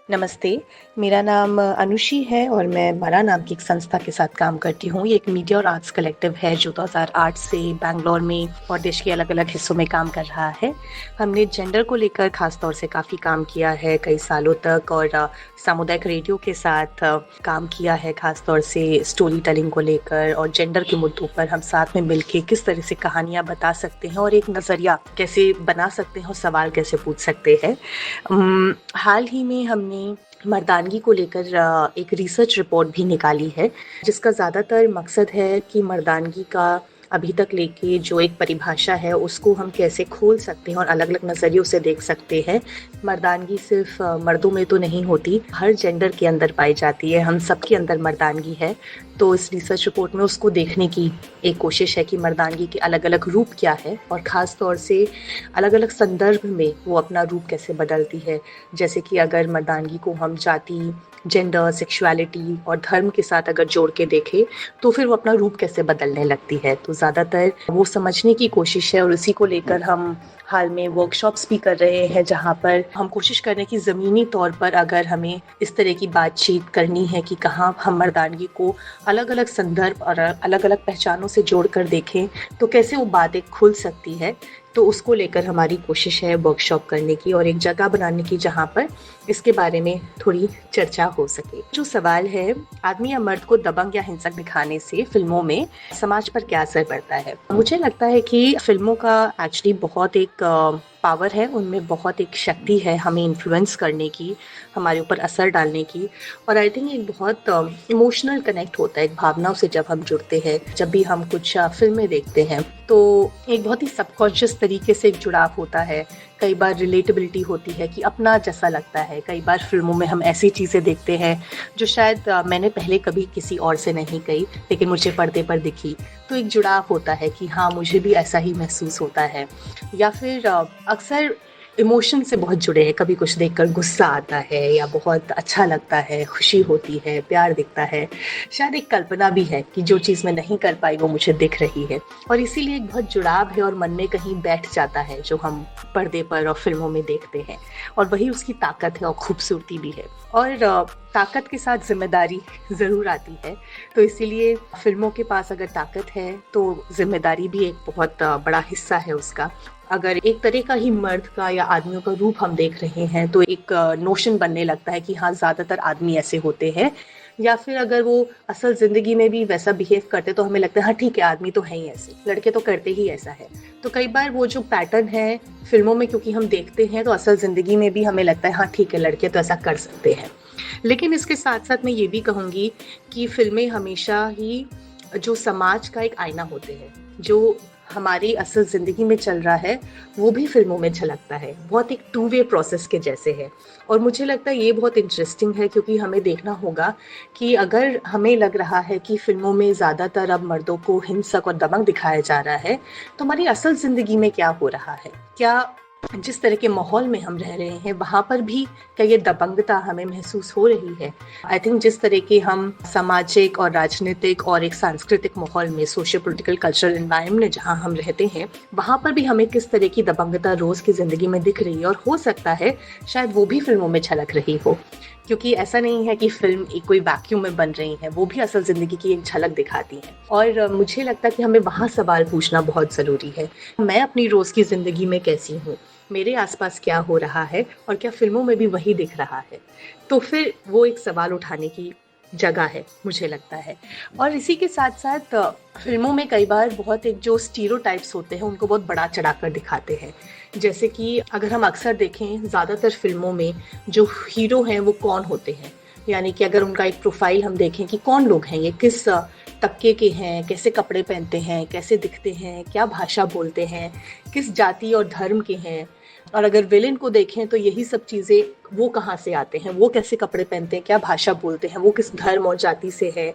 नमस्ते, मेरा नाम अनुषी है और मैं मरा नाम की एक संस्था के साथ काम करती हूँ। ये एक मीडिया और आर्ट्स कलेक्टिव है जो 2008 से बैंगलोर में और देश के अलग अलग हिस्सों में काम कर रहा है। हमने जेंडर को लेकर खास तौर से काफ़ी काम किया है कई सालों तक, और सामुदायिक रेडियो के साथ काम किया है खास तौर से स्टोरी टेलिंग को लेकर, और जेंडर के मुद्दों पर हम साथ में मिलके किस तरह से कहानियाँ बता सकते हैं और एक नज़रिया कैसे बना सकते हैं और सवाल कैसे पूछ सकते हैं। हाल ही में हमने मर्दानगी को लेकर एक रिसर्च रिपोर्ट भी निकाली है, जिसका ज़्यादातर मकसद है कि मर्दानगी का अभी तक लेके जो एक परिभाषा है उसको हम कैसे खोल सकते हैं और अलग अलग नज़रियों से देख सकते हैं। मर्दानगी सिर्फ मर्दों में तो नहीं होती, हर जेंडर के अंदर पाई जाती है, हम सबके अंदर मर्दानगी है। तो इस रिसर्च रिपोर्ट में उसको देखने की एक कोशिश है कि मर्दानगी के अलग अलग रूप क्या है, और ख़ास तौर से अलग अलग संदर्भ में वो अपना रूप कैसे बदलती है। जैसे कि अगर मर्दानगी को हम जाति, जेंडर, सेक्सुअलिटी और धर्म के साथ अगर जोड़ के देखें तो फिर वो अपना रूप कैसे बदलने लगती है। तो ज़्यादातर वो समझने की कोशिश है, और इसी को लेकर हम हाल में वर्कशॉप्स भी कर रहे हैं, जहाँ पर हम कोशिश कर रहे हैं कि ज़मीनी तौर पर अगर हमें इस तरह की बातचीत करनी है कि कहाँ हम मर्दानगी को अलग अलग संदर्भ और अलग अलग पहचानों से जोड़कर देखें तो कैसे वो बातें खुल सकती है। तो उसको लेकर हमारी कोशिश है वर्कशॉप करने की और एक जगह बनाने की जहाँ पर इसके बारे में थोड़ी चर्चा हो सके। जो सवाल है आदमी या मर्द को दबंग या हिंसक दिखाने से फिल्मों में समाज पर क्या असर पड़ता है, मुझे लगता है कि फिल्मों का एक्चुअली बहुत एक पावर है, उनमें बहुत एक शक्ति है हमें इन्फ्लुएंस करने की, हमारे ऊपर असर डालने की। और आई थिंक एक बहुत इमोशनल कनेक्ट होता है एक भावनाओं से जब हम जुड़ते हैं। जब भी हम कुछ फिल्में देखते हैं तो एक बहुत ही सबकॉन्शियस तरीके से एक जुड़ाव होता है। कई बार रिलेटेबिलिटी होती है कि अपना जैसा लगता है। कई बार फिल्मों में हम ऐसी चीज़ें देखते हैं जो शायद मैंने पहले कभी किसी और से नहीं कही लेकिन मुझे पर्दे पर दिखी, तो एक जुड़ाव होता है कि हाँ मुझे भी ऐसा ही महसूस होता है। या फिर अक्सर इमोशन से बहुत जुड़े हैं। कभी कुछ देखकर गुस्सा आता है या बहुत अच्छा लगता है, खुशी होती है, प्यार दिखता है, शायद एक कल्पना भी है कि जो चीज़ मैं नहीं कर पाई वो मुझे दिख रही है, और इसीलिए एक बहुत जुड़ाव है और मन में कहीं बैठ जाता है जो हम पर्दे पर और फिल्मों में देखते हैं, और वही उसकी ताकत है और खूबसूरती भी है। और ताकत के साथ जिम्मेदारी ज़रूर आती है, तो इसीलिए फिल्मों के पास अगर ताकत है तो जिम्मेदारी भी एक बहुत बड़ा हिस्सा है उसका। अगर एक तरह का ही मर्द का या आदमियों का रूप हम देख रहे हैं तो एक नोशन बनने लगता है कि हाँ ज़्यादातर आदमी ऐसे होते हैं, या फिर अगर वो असल ज़िंदगी में भी वैसा बिहेव करते तो हमें लगता है हाँ ठीक है, आदमी तो है ही ऐसे, लड़के तो करते ही ऐसा है। तो कई बार वो जो पैटर्न है फिल्मों में क्योंकि हम देखते हैं तो असल ज़िंदगी में भी हमें लगता है हाँ ठीक है, लड़के तो ऐसा कर सकते हैं। लेकिन इसके साथ साथ मैं ये भी कहूँगी कि फिल्में हमेशा ही जो समाज का एक आईना होते हैं, जो हमारी असल ज़िंदगी में चल रहा है वो भी फिल्मों में झलकता है, बहुत एक टू वे प्रोसेस के जैसे है। और मुझे लगता है ये बहुत इंटरेस्टिंग है क्योंकि हमें देखना होगा कि अगर हमें लग रहा है कि फिल्मों में ज़्यादातर अब मर्दों को हिंसक और दबंग दिखाया जा रहा है, तो हमारी असल ज़िंदगी में क्या हो रहा है, क्या जिस तरह के माहौल में हम रह रहे हैं वहाँ पर भी क्या ये दबंगता हमें महसूस हो रही है। आई थिंक जिस तरह के हम सामाजिक और राजनीतिक और एक सांस्कृतिक माहौल में, सोशियो पॉलिटिकल कल्चरल एनवायरनमेंट में जहाँ हम रहते हैं, वहाँ पर भी हमें किस तरह की दबंगता रोज़ की ज़िंदगी में दिख रही है, और हो सकता है शायद वो भी फिल्मों में झलक रही हो, क्योंकि ऐसा नहीं है कि फिल्म एक कोई वैक्यूम में बन रही है, वो भी असल ज़िंदगी की एक झलक दिखाती है। और मुझे लगता है कि हमें वहाँ सवाल पूछना बहुत ज़रूरी है, मैं अपनी रोज़ की ज़िंदगी में कैसी हूँ, मेरे आसपास क्या हो रहा है, और क्या फिल्मों में भी वही दिख रहा है। तो फिर वो एक सवाल उठाने की जगह है, मुझे लगता है। और इसी के साथ साथ फिल्मों में कई बार बहुत एक जो स्टीरियोटाइप्स होते हैं उनको बहुत बड़ा चढ़ाकर दिखाते हैं। जैसे कि अगर हम अक्सर देखें ज़्यादातर फिल्मों में जो हीरो हैं वो कौन होते हैं, यानी कि अगर उनका एक प्रोफाइल हम देखें कि कौन लोग हैं, ये किस तबके के हैं, कैसे कपड़े पहनते हैं, कैसे दिखते हैं, क्या भाषा बोलते हैं, किस जाति और धर्म के हैं, और अगर विलेन को देखें तो यही सब चीज़ें वो कहाँ से आते हैं, वो कैसे कपड़े पहनते हैं, क्या भाषा बोलते हैं, वो किस धर्म और जाति से है,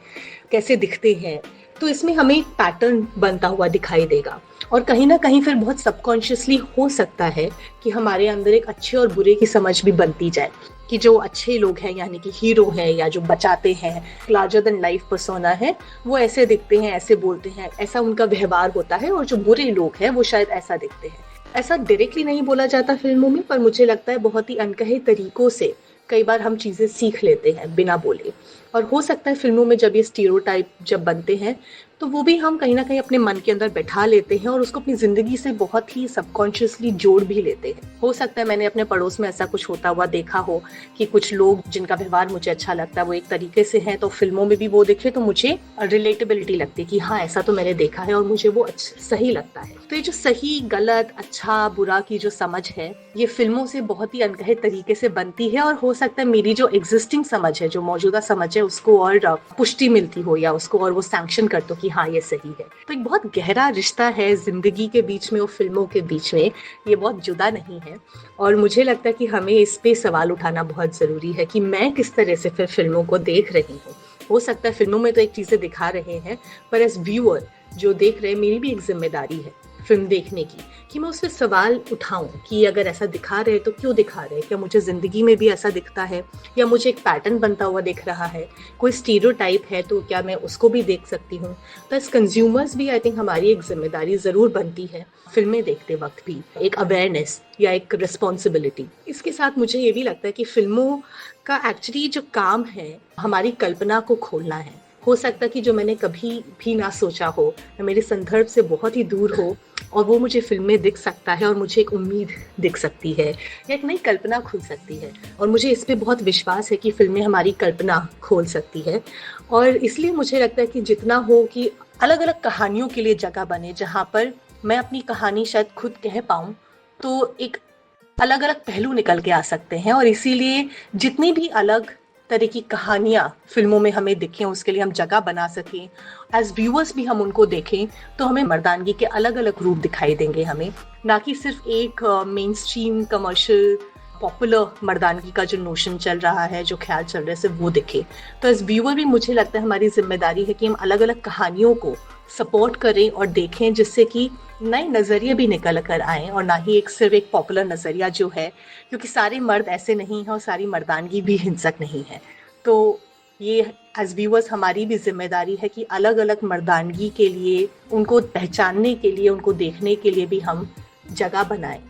कैसे दिखते हैं, तो इसमें हमें एक पैटर्न बनता हुआ दिखाई देगा। और कहीं ना कहीं फिर बहुत सबकॉन्शियसली हो सकता है कि हमारे अंदर एक अच्छे और बुरे की समझ भी बनती जाए कि जो अच्छे लोग हैं यानी कि हीरो हैं या जो बचाते हैं, लार्जर देन लाइफ पर्सोना है, वो ऐसे दिखते हैं, ऐसे बोलते हैं, ऐसा उनका व्यवहार होता है, और जो बुरे लोग हैं वो शायद ऐसा दिखते हैं। ऐसा डायरेक्टली नहीं बोला जाता फिल्मों में, पर मुझे लगता है बहुत ही अनकहे तरीकों से कई बार हम चीज़ें सीख लेते हैं बिना बोले। और हो सकता है फिल्मों में जब ये स्टीरियोटाइप जब बनते हैं तो वो भी हम कहीं ना कहीं अपने मन के अंदर बैठा लेते हैं और उसको अपनी ज़िंदगी से बहुत ही सबकॉन्शियसली जोड़ भी लेते हैं। हो सकता है मैंने अपने पड़ोस में ऐसा कुछ होता हुआ देखा हो कि कुछ लोग जिनका व्यवहार मुझे अच्छा लगता है वो एक तरीके से हैं, तो फिल्मों में भी वो दिखे तो मुझे रिलेटेबिलिटी लगती है कि हाँ ऐसा तो मैंने देखा है और मुझे वो सही लगता है। तो ये जो सही गलत अच्छा बुरा की जो समझ है ये फिल्मों से बहुत ही अनकहे तरीके से बनती है, और हो सकता है मेरी जो एग्जिस्टिंग समझ है, जो मौजूदा समझ है, उसको और पुष्टि मिलती हो या उसको और वो सैंक्शन कर दो कि हाँ ये सही है। तो एक बहुत गहरा रिश्ता है जिंदगी के बीच में और फिल्मों के बीच में, ये बहुत जुदा नहीं है। और मुझे लगता है कि हमें इस पे सवाल उठाना बहुत ज़रूरी है कि मैं किस तरह से फिर फिल्मों को देख रही हूँ। हो सकता है फिल्मों में तो एक चीज़ें दिखा रहे हैं, पर एज व्यूअर जो देख रहे हैं मेरी भी एक जिम्मेदारी है फिल्म देखने की कि मैं उससे सवाल उठाऊं कि अगर ऐसा दिखा रहे तो क्यों दिखा रहे, क्या मुझे ज़िंदगी में भी ऐसा दिखता है या मुझे एक पैटर्न बनता हुआ दिख रहा है, कोई स्टीरियोटाइप है तो क्या मैं उसको भी देख सकती हूँ। तो एज कंज्यूमर्स भी आई थिंक हमारी एक जिम्मेदारी ज़रूर बनती है फिल्में देखते वक्त भी, एक अवेयरनेस या एक रिस्पॉन्सिबिलिटी। इसके साथ मुझे ये भी लगता है कि फिल्मों का एक्चुअली जो काम है हमारी कल्पना को खोलना है। हो सकता है कि जो मैंने कभी भी ना सोचा हो या मेरे संदर्भ से बहुत ही दूर हो और वो मुझे फिल्म में दिख सकता है और मुझे एक उम्मीद दिख सकती है या एक नई कल्पना खुल सकती है। और मुझे इस पे बहुत विश्वास है कि फिल्में हमारी कल्पना खोल सकती है। और इसलिए मुझे लगता है कि जितना हो कि अलग अलग कहानियों के लिए जगह बने जहाँ पर मैं अपनी कहानी शायद खुद कह पाऊँ, तो एक अलग अलग पहलू निकल के आ सकते हैं। और इसीलिए जितनी भी अलग तरह की कहानियाँ फिल्मों में हमें दिखें उसके लिए हम जगह बना सकें, एज व्यूअर्स भी हम उनको देखें तो हमें मर्दानगी के अलग अलग रूप दिखाई देंगे हमें, ना कि सिर्फ एक मेन स्ट्रीम कमर्शियल पॉपुलर मर्दानगी का जो नोशन चल रहा है, जो ख्याल चल रहा है, सिर्फ वो दिखे। तो एज व्यूअर भी मुझे लगता है हमारी जिम्मेदारी है कि हम अलग अलग कहानियों को सपोर्ट करें और देखें जिससे कि नए नज़रिए भी निकल कर आए और ना ही एक सिर्फ एक पॉपुलर नज़रिया जो है, क्योंकि सारे मर्द ऐसे नहीं हैं और सारी मर्दानगी भी हिंसक नहीं है। तो ये एज व्यूअर्स हमारी भी जिम्मेदारी है कि अलग अलग मर्दानगी के लिए, उनको पहचानने के लिए, उनको देखने के लिए भी हम जगह बनाएं।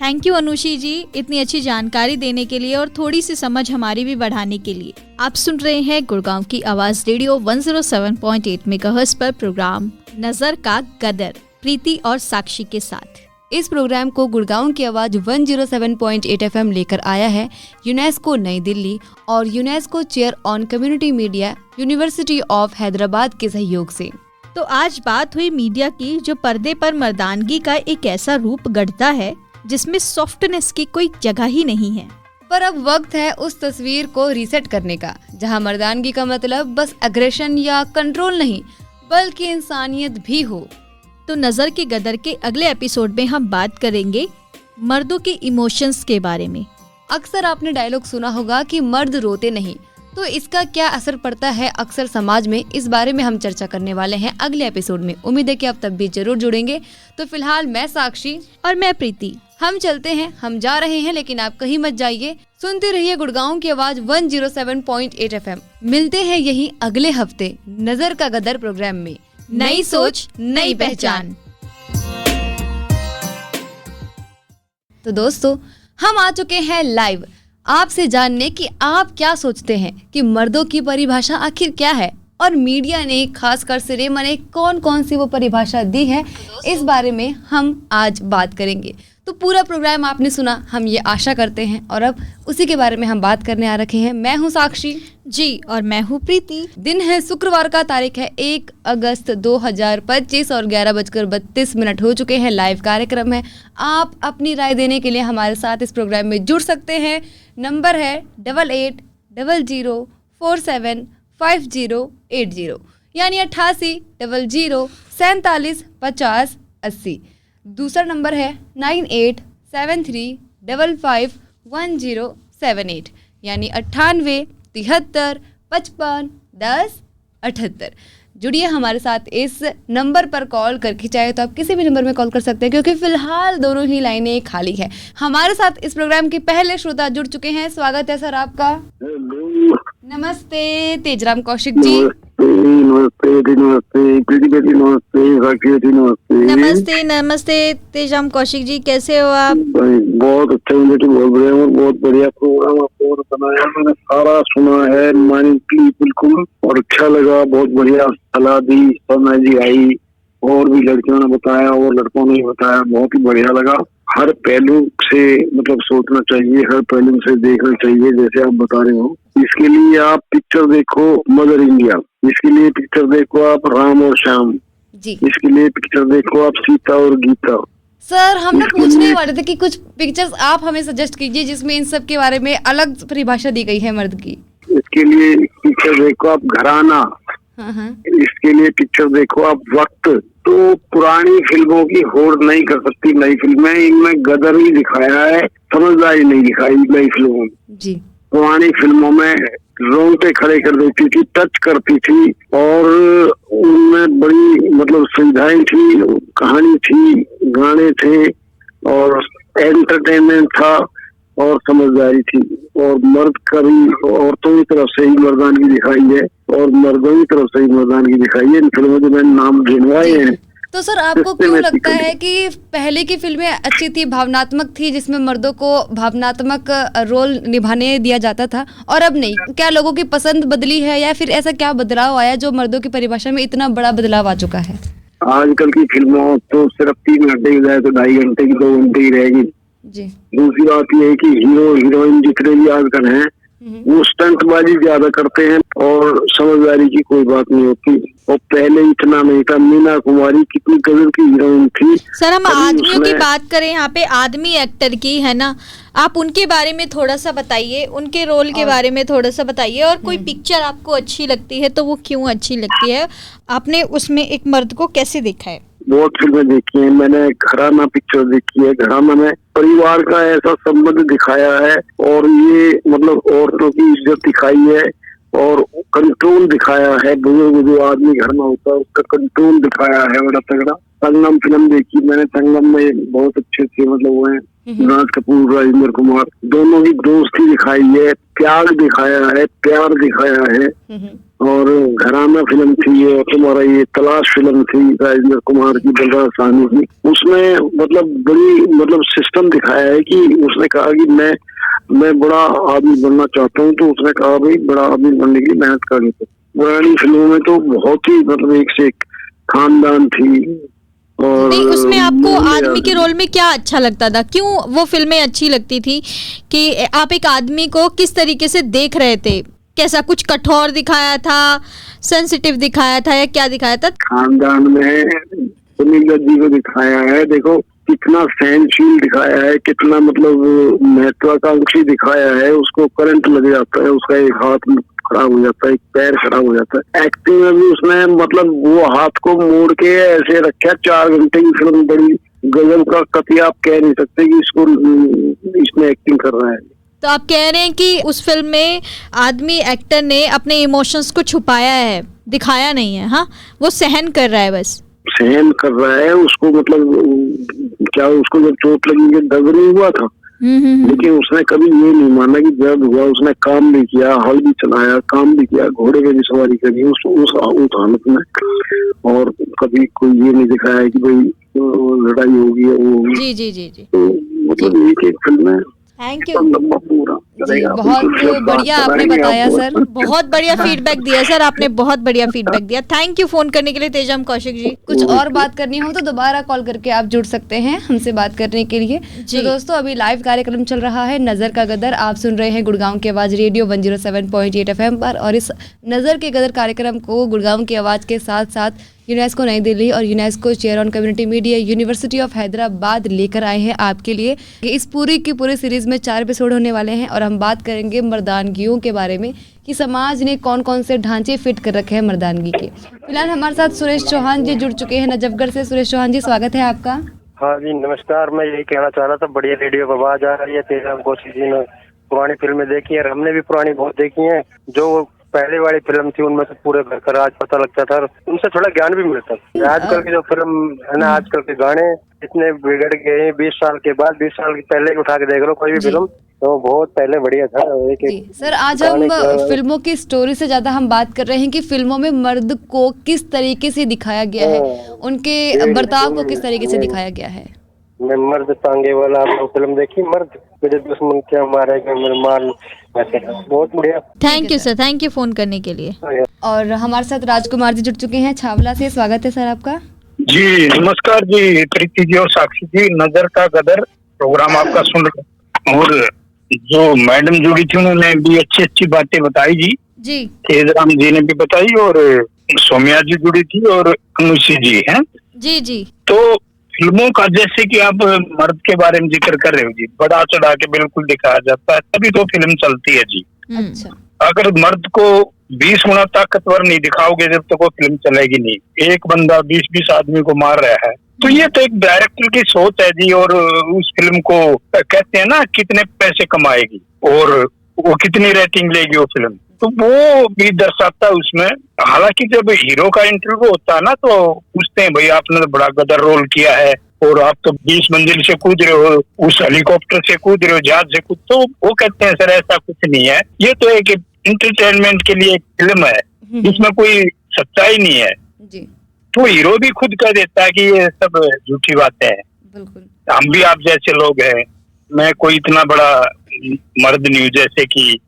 थैंक यू अनुषी जी, इतनी अच्छी जानकारी देने के लिए और थोड़ी सी समझ हमारी भी बढ़ाने के लिए। आप सुन रहे हैं गुड़गांव की आवाज रेडियो 107.8 मेगाहर्ट्ज पर प्रोग्राम नजर का गदर, प्रीति और साक्षी के साथ। इस प्रोग्राम को गुड़गांव की आवाज 107.8 FM लेकर आया है यूनेस्को नई दिल्ली और UNESCO chair on community media, university of Hyderabad के सहयोग से। तो आज बात हुई मीडिया की, जो पर्दे पर मर्दानगी का एक ऐसा रूप गढ़ता है जिसमें सॉफ्टनेस की कोई जगह ही नहीं है। पर अब वक्त है उस तस्वीर को रीसेट करने का, जहां मर्दानगी का मतलब बस एग्रेशन या कंट्रोल नहीं बल्कि इंसानियत भी हो। तो नजर के गदर के अगले एपिसोड में हम बात करेंगे मर्दों के इमोशंस के बारे में। अक्सर आपने डायलॉग सुना होगा कि मर्द रोते नहीं, तो इसका क्या असर पड़ता है अक्सर समाज में, इस बारे में हम चर्चा करने वाले हैं अगले एपिसोड में। उम्मीद है कि आप तब भी जरूर जुड़ेंगे। तो फिलहाल मैं साक्षी और मैं प्रीति, हम चलते हैं, हम जा रहे हैं, लेकिन आप कहीं मत जाइए। सुनते रहिए गुड़गांव की आवाज 107.8 FM। मिलते हैं यही अगले हफ्ते नजर का गदर प्रोग्राम में। नई सोच नई पहचान। तो दोस्तों, हम आ चुके हैं लाइव आपसे जानने कि आप क्या सोचते हैं कि मर्दों की परिभाषा आखिर क्या है, और मीडिया ने खासकर सिनेमा ने कौन कौन सी वो परिभाषा दी है, इस बारे में हम आज बात करेंगे। तो पूरा प्रोग्राम आपने सुना, हम ये आशा करते हैं, और अब उसी के बारे में हम बात करने आ रखे हैं। मैं हूँ साक्षी जी और मैं हूँ प्रीति। दिन है शुक्रवार का, तारीख है 1 अगस्त 2025 और 11:32 हो चुके हैं। लाइव कार्यक्रम है, आप अपनी राय देने के लिए हमारे साथ इस प्रोग्राम में जुड़ सकते हैं। नंबर है 8800475080 यानी 8800475080। दूसरा नंबर है 9873551078 यानी 9873551078। जुड़िए हमारे साथ इस नंबर पर कॉल करके, चाहे तो आप किसी भी नंबर में कॉल कर सकते हैं, क्योंकि फिलहाल दोनों ही लाइनें खाली है। हमारे साथ इस प्रोग्राम के पहले श्रोता जुड़ चुके हैं। स्वागत है सर आपका। नमस्ते तेजराम कौशिक जी। नमस्ते नमस्ते तेजराम कौशिक जी, कैसे हो आप? बहुत अच्छा, बहुत बढ़िया, बहुत बढ़िया प्रोग्राम आपने बनाया, मैंने सारा सुना है माइंडली बिल्कुल, और अच्छा लगा, बहुत बढ़िया सलाह दी, समझ आई, और भी लड़कियों ने बताया और लड़कों ने बताया, बहुत ही बढ़िया लगा। हर पहलू से मतलब सोचना चाहिए, हर पहलू से देखना चाहिए, जैसे आप बता रहे हो। इसके लिए आप पिक्चर देखो मदर इंडिया, इसके लिए पिक्चर देखो आप राम और श्याम जी, इसके लिए पिक्चर देखो आप सीता और गीता। सर हम लोग पूछने वाले थे कि कुछ पिक्चर्स आप हमें सजेस्ट कीजिए जिसमें इन सब के बारे में अलग परिभाषा दी गई है मर्द की। इसके लिए पिक्चर देखो आप घराना, इसके लिए पिक्चर देखो आप वक्त। तो पुरानी फिल्मों की होड़ नहीं कर सकती नई फिल्में, इनमें गदर ही दिखाया है, समझदारी नहीं दिखाई नई फिल्मों में जी। पुरानी फिल्मों में रोंगटे खड़े कर देती थी, टच करती थी, और उनमें बड़ी मतलब सुविधाएं थी, कहानी थी, गाने थे, और एंटरटेनमेंट था, और समझदारी थी। और मर्द का भी औरतों की तरफ से ही मर्दानगी दिखाई है और मर्दों की तरफ से ही मर्दानगी दिखाई है इन फिल्मों के मैंने नाम गिनवाए हैं। तो सर आपको क्यों लगता है कि पहले की फिल्में अच्छी थी, भावनात्मक थी, जिसमें मर्दों को भावनात्मक रोल निभाने दिया जाता था, और अब नहीं? क्या लोगों की पसंद बदली है, या फिर ऐसा क्या बदलाव आया जो मर्दों की परिभाषा में इतना बड़ा बदलाव आ चुका है? आजकल की फिल्मों तो सिर्फ 3 घंटे की जाए तो 2.5 घंटे की 2 घंटे की रहेगी जी। दूसरी बात यह है कि हीरो हीरोइन जितने भी आजकल हैं वो स्टंटबाजी ज्यादा करते हैं और समझदारी की कोई बात नहीं होती। और पहले इतना नहीं था। मीना कुमारी कितनी गजब की हीरोइन थी। सर हम आदमियों की बात करें, यहाँ पे आदमी एक्टर की है ना, आप उनके बारे में थोड़ा सा बताइए, उनके रोल के बारे में थोड़ा सा बताइए, और कोई पिक्चर आपको अच्छी लगती है तो वो क्यों अच्छी लगती है, आपने उसमें एक मर्द को कैसे देखा है? बहुत फिल्में देखी हैं मैंने। घराना पिक्चर देखी है। घराना में परिवार का ऐसा संबंध दिखाया है और ये मतलब औरतों की इज्जत दिखाई है और कंट्रोल दिखाया है, बुजुर्ग जो आदमी घर में होता है उसका कंट्रोल दिखाया है बड़ा तगड़ा। संगम फिल्म देखी मैंने, संगम में बहुत अच्छे मतलब वो है राज कपूर, राजेंद्र कुमार, दोनों की दोस्ती दिखाई है, प्यार दिखाया है, प्यार दिखाया है। और घराना फिल्म थी ये, तुम्हारा ये तलाश फिल्म थी राजेंद्र कुमार की, बलराज साहनी की, उसमें मतलब बड़ी मतलब सिस्टम दिखाया है कि उसने कहा कि मैं बड़ा आदमी बनना चाहता हूँ, तो उसने कहा भाई बड़ा आदमी बनने की मेहनत करनी थी। पुरानी फिल्मों में तो बहुत ही मतलब एक से एक खानदान थी। और नहीं, उसमें आपको आदमी के रोल में क्या अच्छा लगता था? क्यों वो फिल्में अच्छी लगती थी कि आप एक आदमी को किस तरीके से देख रहे थे? कैसा कुछ कठोर दिखाया था, सेंसिटिव दिखाया था, या क्या दिखाया था? खानदान में सुनील दत्त को दिखाया है, देखो कितना सहनशील दिखाया है, कितना मतलब महत्वाकांक्षी दिखाया है। उसको करंट लग जाता है, उसका एक हाथ खराब हो जाता है, एक पैर खराब हो जाता है। एक्टिंग में भी उसने मतलब वो हाथ को मोड़ के ऐसे रखा। 4 घंटे की फिल्म, बड़ी गजब का कति, आप कह नहीं सकते कि इसमें एक्टिंग कर रहा है। तो आप कह रहे हैं कि उस फिल्म में आदमी एक्टर ने अपने इमोशंस को छुपाया है, दिखाया नहीं है। हाँ, वो सहन कर रहा है, बस सहन कर रहा है। उसको मतलब क्या, उसको जब चोट लगी दर्द नहीं हुआ था, लेकिन उसने कभी ये नहीं माना कि दर्द हुआ। उसने काम भी किया, हल भी चलाया, काम भी किया, घोड़े पे भी सवारी करी उस हालत में। और कभी कोई ये नहीं दिखाया कि भाई लड़ाई होगी वो। जी जी जी जी। तो मतलब एक फिल्म है। थैंक यू, बहुत बढ़िया आपने बताया सर, बहुत बढ़िया फीडबैक दिया सर आपने, बहुत बढ़िया फीडबैक दिया। थैंक यू फोन करने के लिए तेजम कौशिक जी। कुछ और बात करनी हो तो दोबारा कॉल करके आप जुड़ सकते हैं हमसे बात करने के लिए। तो दोस्तों, अभी लाइव कार्यक्रम चल रहा है नजर का गदर। आप सुन रहे हैं गुड़गांव की आवाज रेडियो 107.8 FM पर, और इस नजर के गदर कार्यक्रम को गुड़गांव की आवाज के साथ साथ यूनेस्को नई दिल्ली और UNESCO chair on community media university of Hyderabad लेकर आए हैं आपके लिए। इस पूरी की पूरी सीरीज में 4 एपिसोड होने वाले हैं, और हम बात करेंगे मर्दानगियों के बारे में कि समाज ने कौन कौन से ढांचे फिट कर रखे हैं मर्दानगी के। फिलहाल हमारे साथ सुरेश चौहान जी जुड़ चुके हैं नजफगढ़ से। सुरेश चौहान जी, स्वागत है आपका। हाँ जी, नमस्कार। मैं यही कहना चाह रहा था, बढ़िया रेडियो पर आवाज आ रही है। तेजम कौशिक जी ने पुरानी फिल्में देखी है, हमने भी पुरानी बहुत देखी है। जो पहले वाली फिल्म थी उनमें से पूरे घर का राज पता लगता था, उनसे थोड़ा ज्ञान भी मिलता था। आजकल की जो फिल्म है ना, आजकल के गाने इतने बिगड़ गए हैं 20 साल के बाद। 20 साल पहले उठा के देख लो कोई भी फिल्म, तो बहुत पहले बढ़िया था। सर, आज हम फिल्मों की स्टोरी से ज्यादा हम बात कर रहे हैं कि फिल्मों में मर्द को किस तरीके से दिखाया गया है, उनके बर्ताव को किस तरीके से दिखाया गया है। मैं मर्द तांगे वाला आपने फिल्म देखी, मर्द मुझे दुश्मन क्या मारेगा मेरे मार, बहुत बढ़िया। Thank you sir, thank you phone करने के लिए। और हमारे साथ राजकुमार जी जुड़ चुके हैं छावला से। स्वागत है सर आपका। जी नमस्कार जी, प्रीति जी और साक्षी जी। नजर का गदर प्रोग्राम आपका सुन रहे, और जो मैडम जुड़ी थी उन्होंने भी अच्छी अच्छी बातें बताई जी। तेजराम जी ने भी बताई, और सौम्या जी जुड़ी थी, और अनुषी जी हैं जी जी। तो फिल्मों का जैसे कि आप मर्द के बारे में जिक्र कर रहे हो जी, बड़ा चढ़ा के बिल्कुल दिखाया जाता है, तभी तो फिल्म चलती है जी। अच्छा। अगर मर्द को 20 गुना ताकतवर नहीं दिखाओगे जब तक वो फिल्म चलेगी नहीं। एक बंदा 20-20 आदमी को मार रहा है, तो ये तो एक डायरेक्टर की सोच है जी। और उस फिल्म को कहते हैं ना कितने पैसे कमाएगी और वो कितनी रेटिंग लेगी वो फिल्म, तो वो भी दर्शाता है उसमें। हालांकि जब हीरो का इंटरव्यू होता है ना, तो पूछते हैं भाई आपने तो बड़ा गदर रोल किया है, और आप तो 20 मंजिल से कूद रहे हो, उस हेलीकॉप्टर से कूद रहे हो, जहाज से कूद, तो वो कहते हैं सर ऐसा कुछ नहीं है, ये तो एक एंटरटेनमेंट के लिए एक फिल्म है, इसमें कोई सच्चाई नहीं है जी। तो हीरो भी खुद कह देता है कि ये सब झूठी बातें हैं। हम भी आप जैसे लोग हैं, मैं कोई इतना बड़ा मर्द नहीं हूं जैसे कि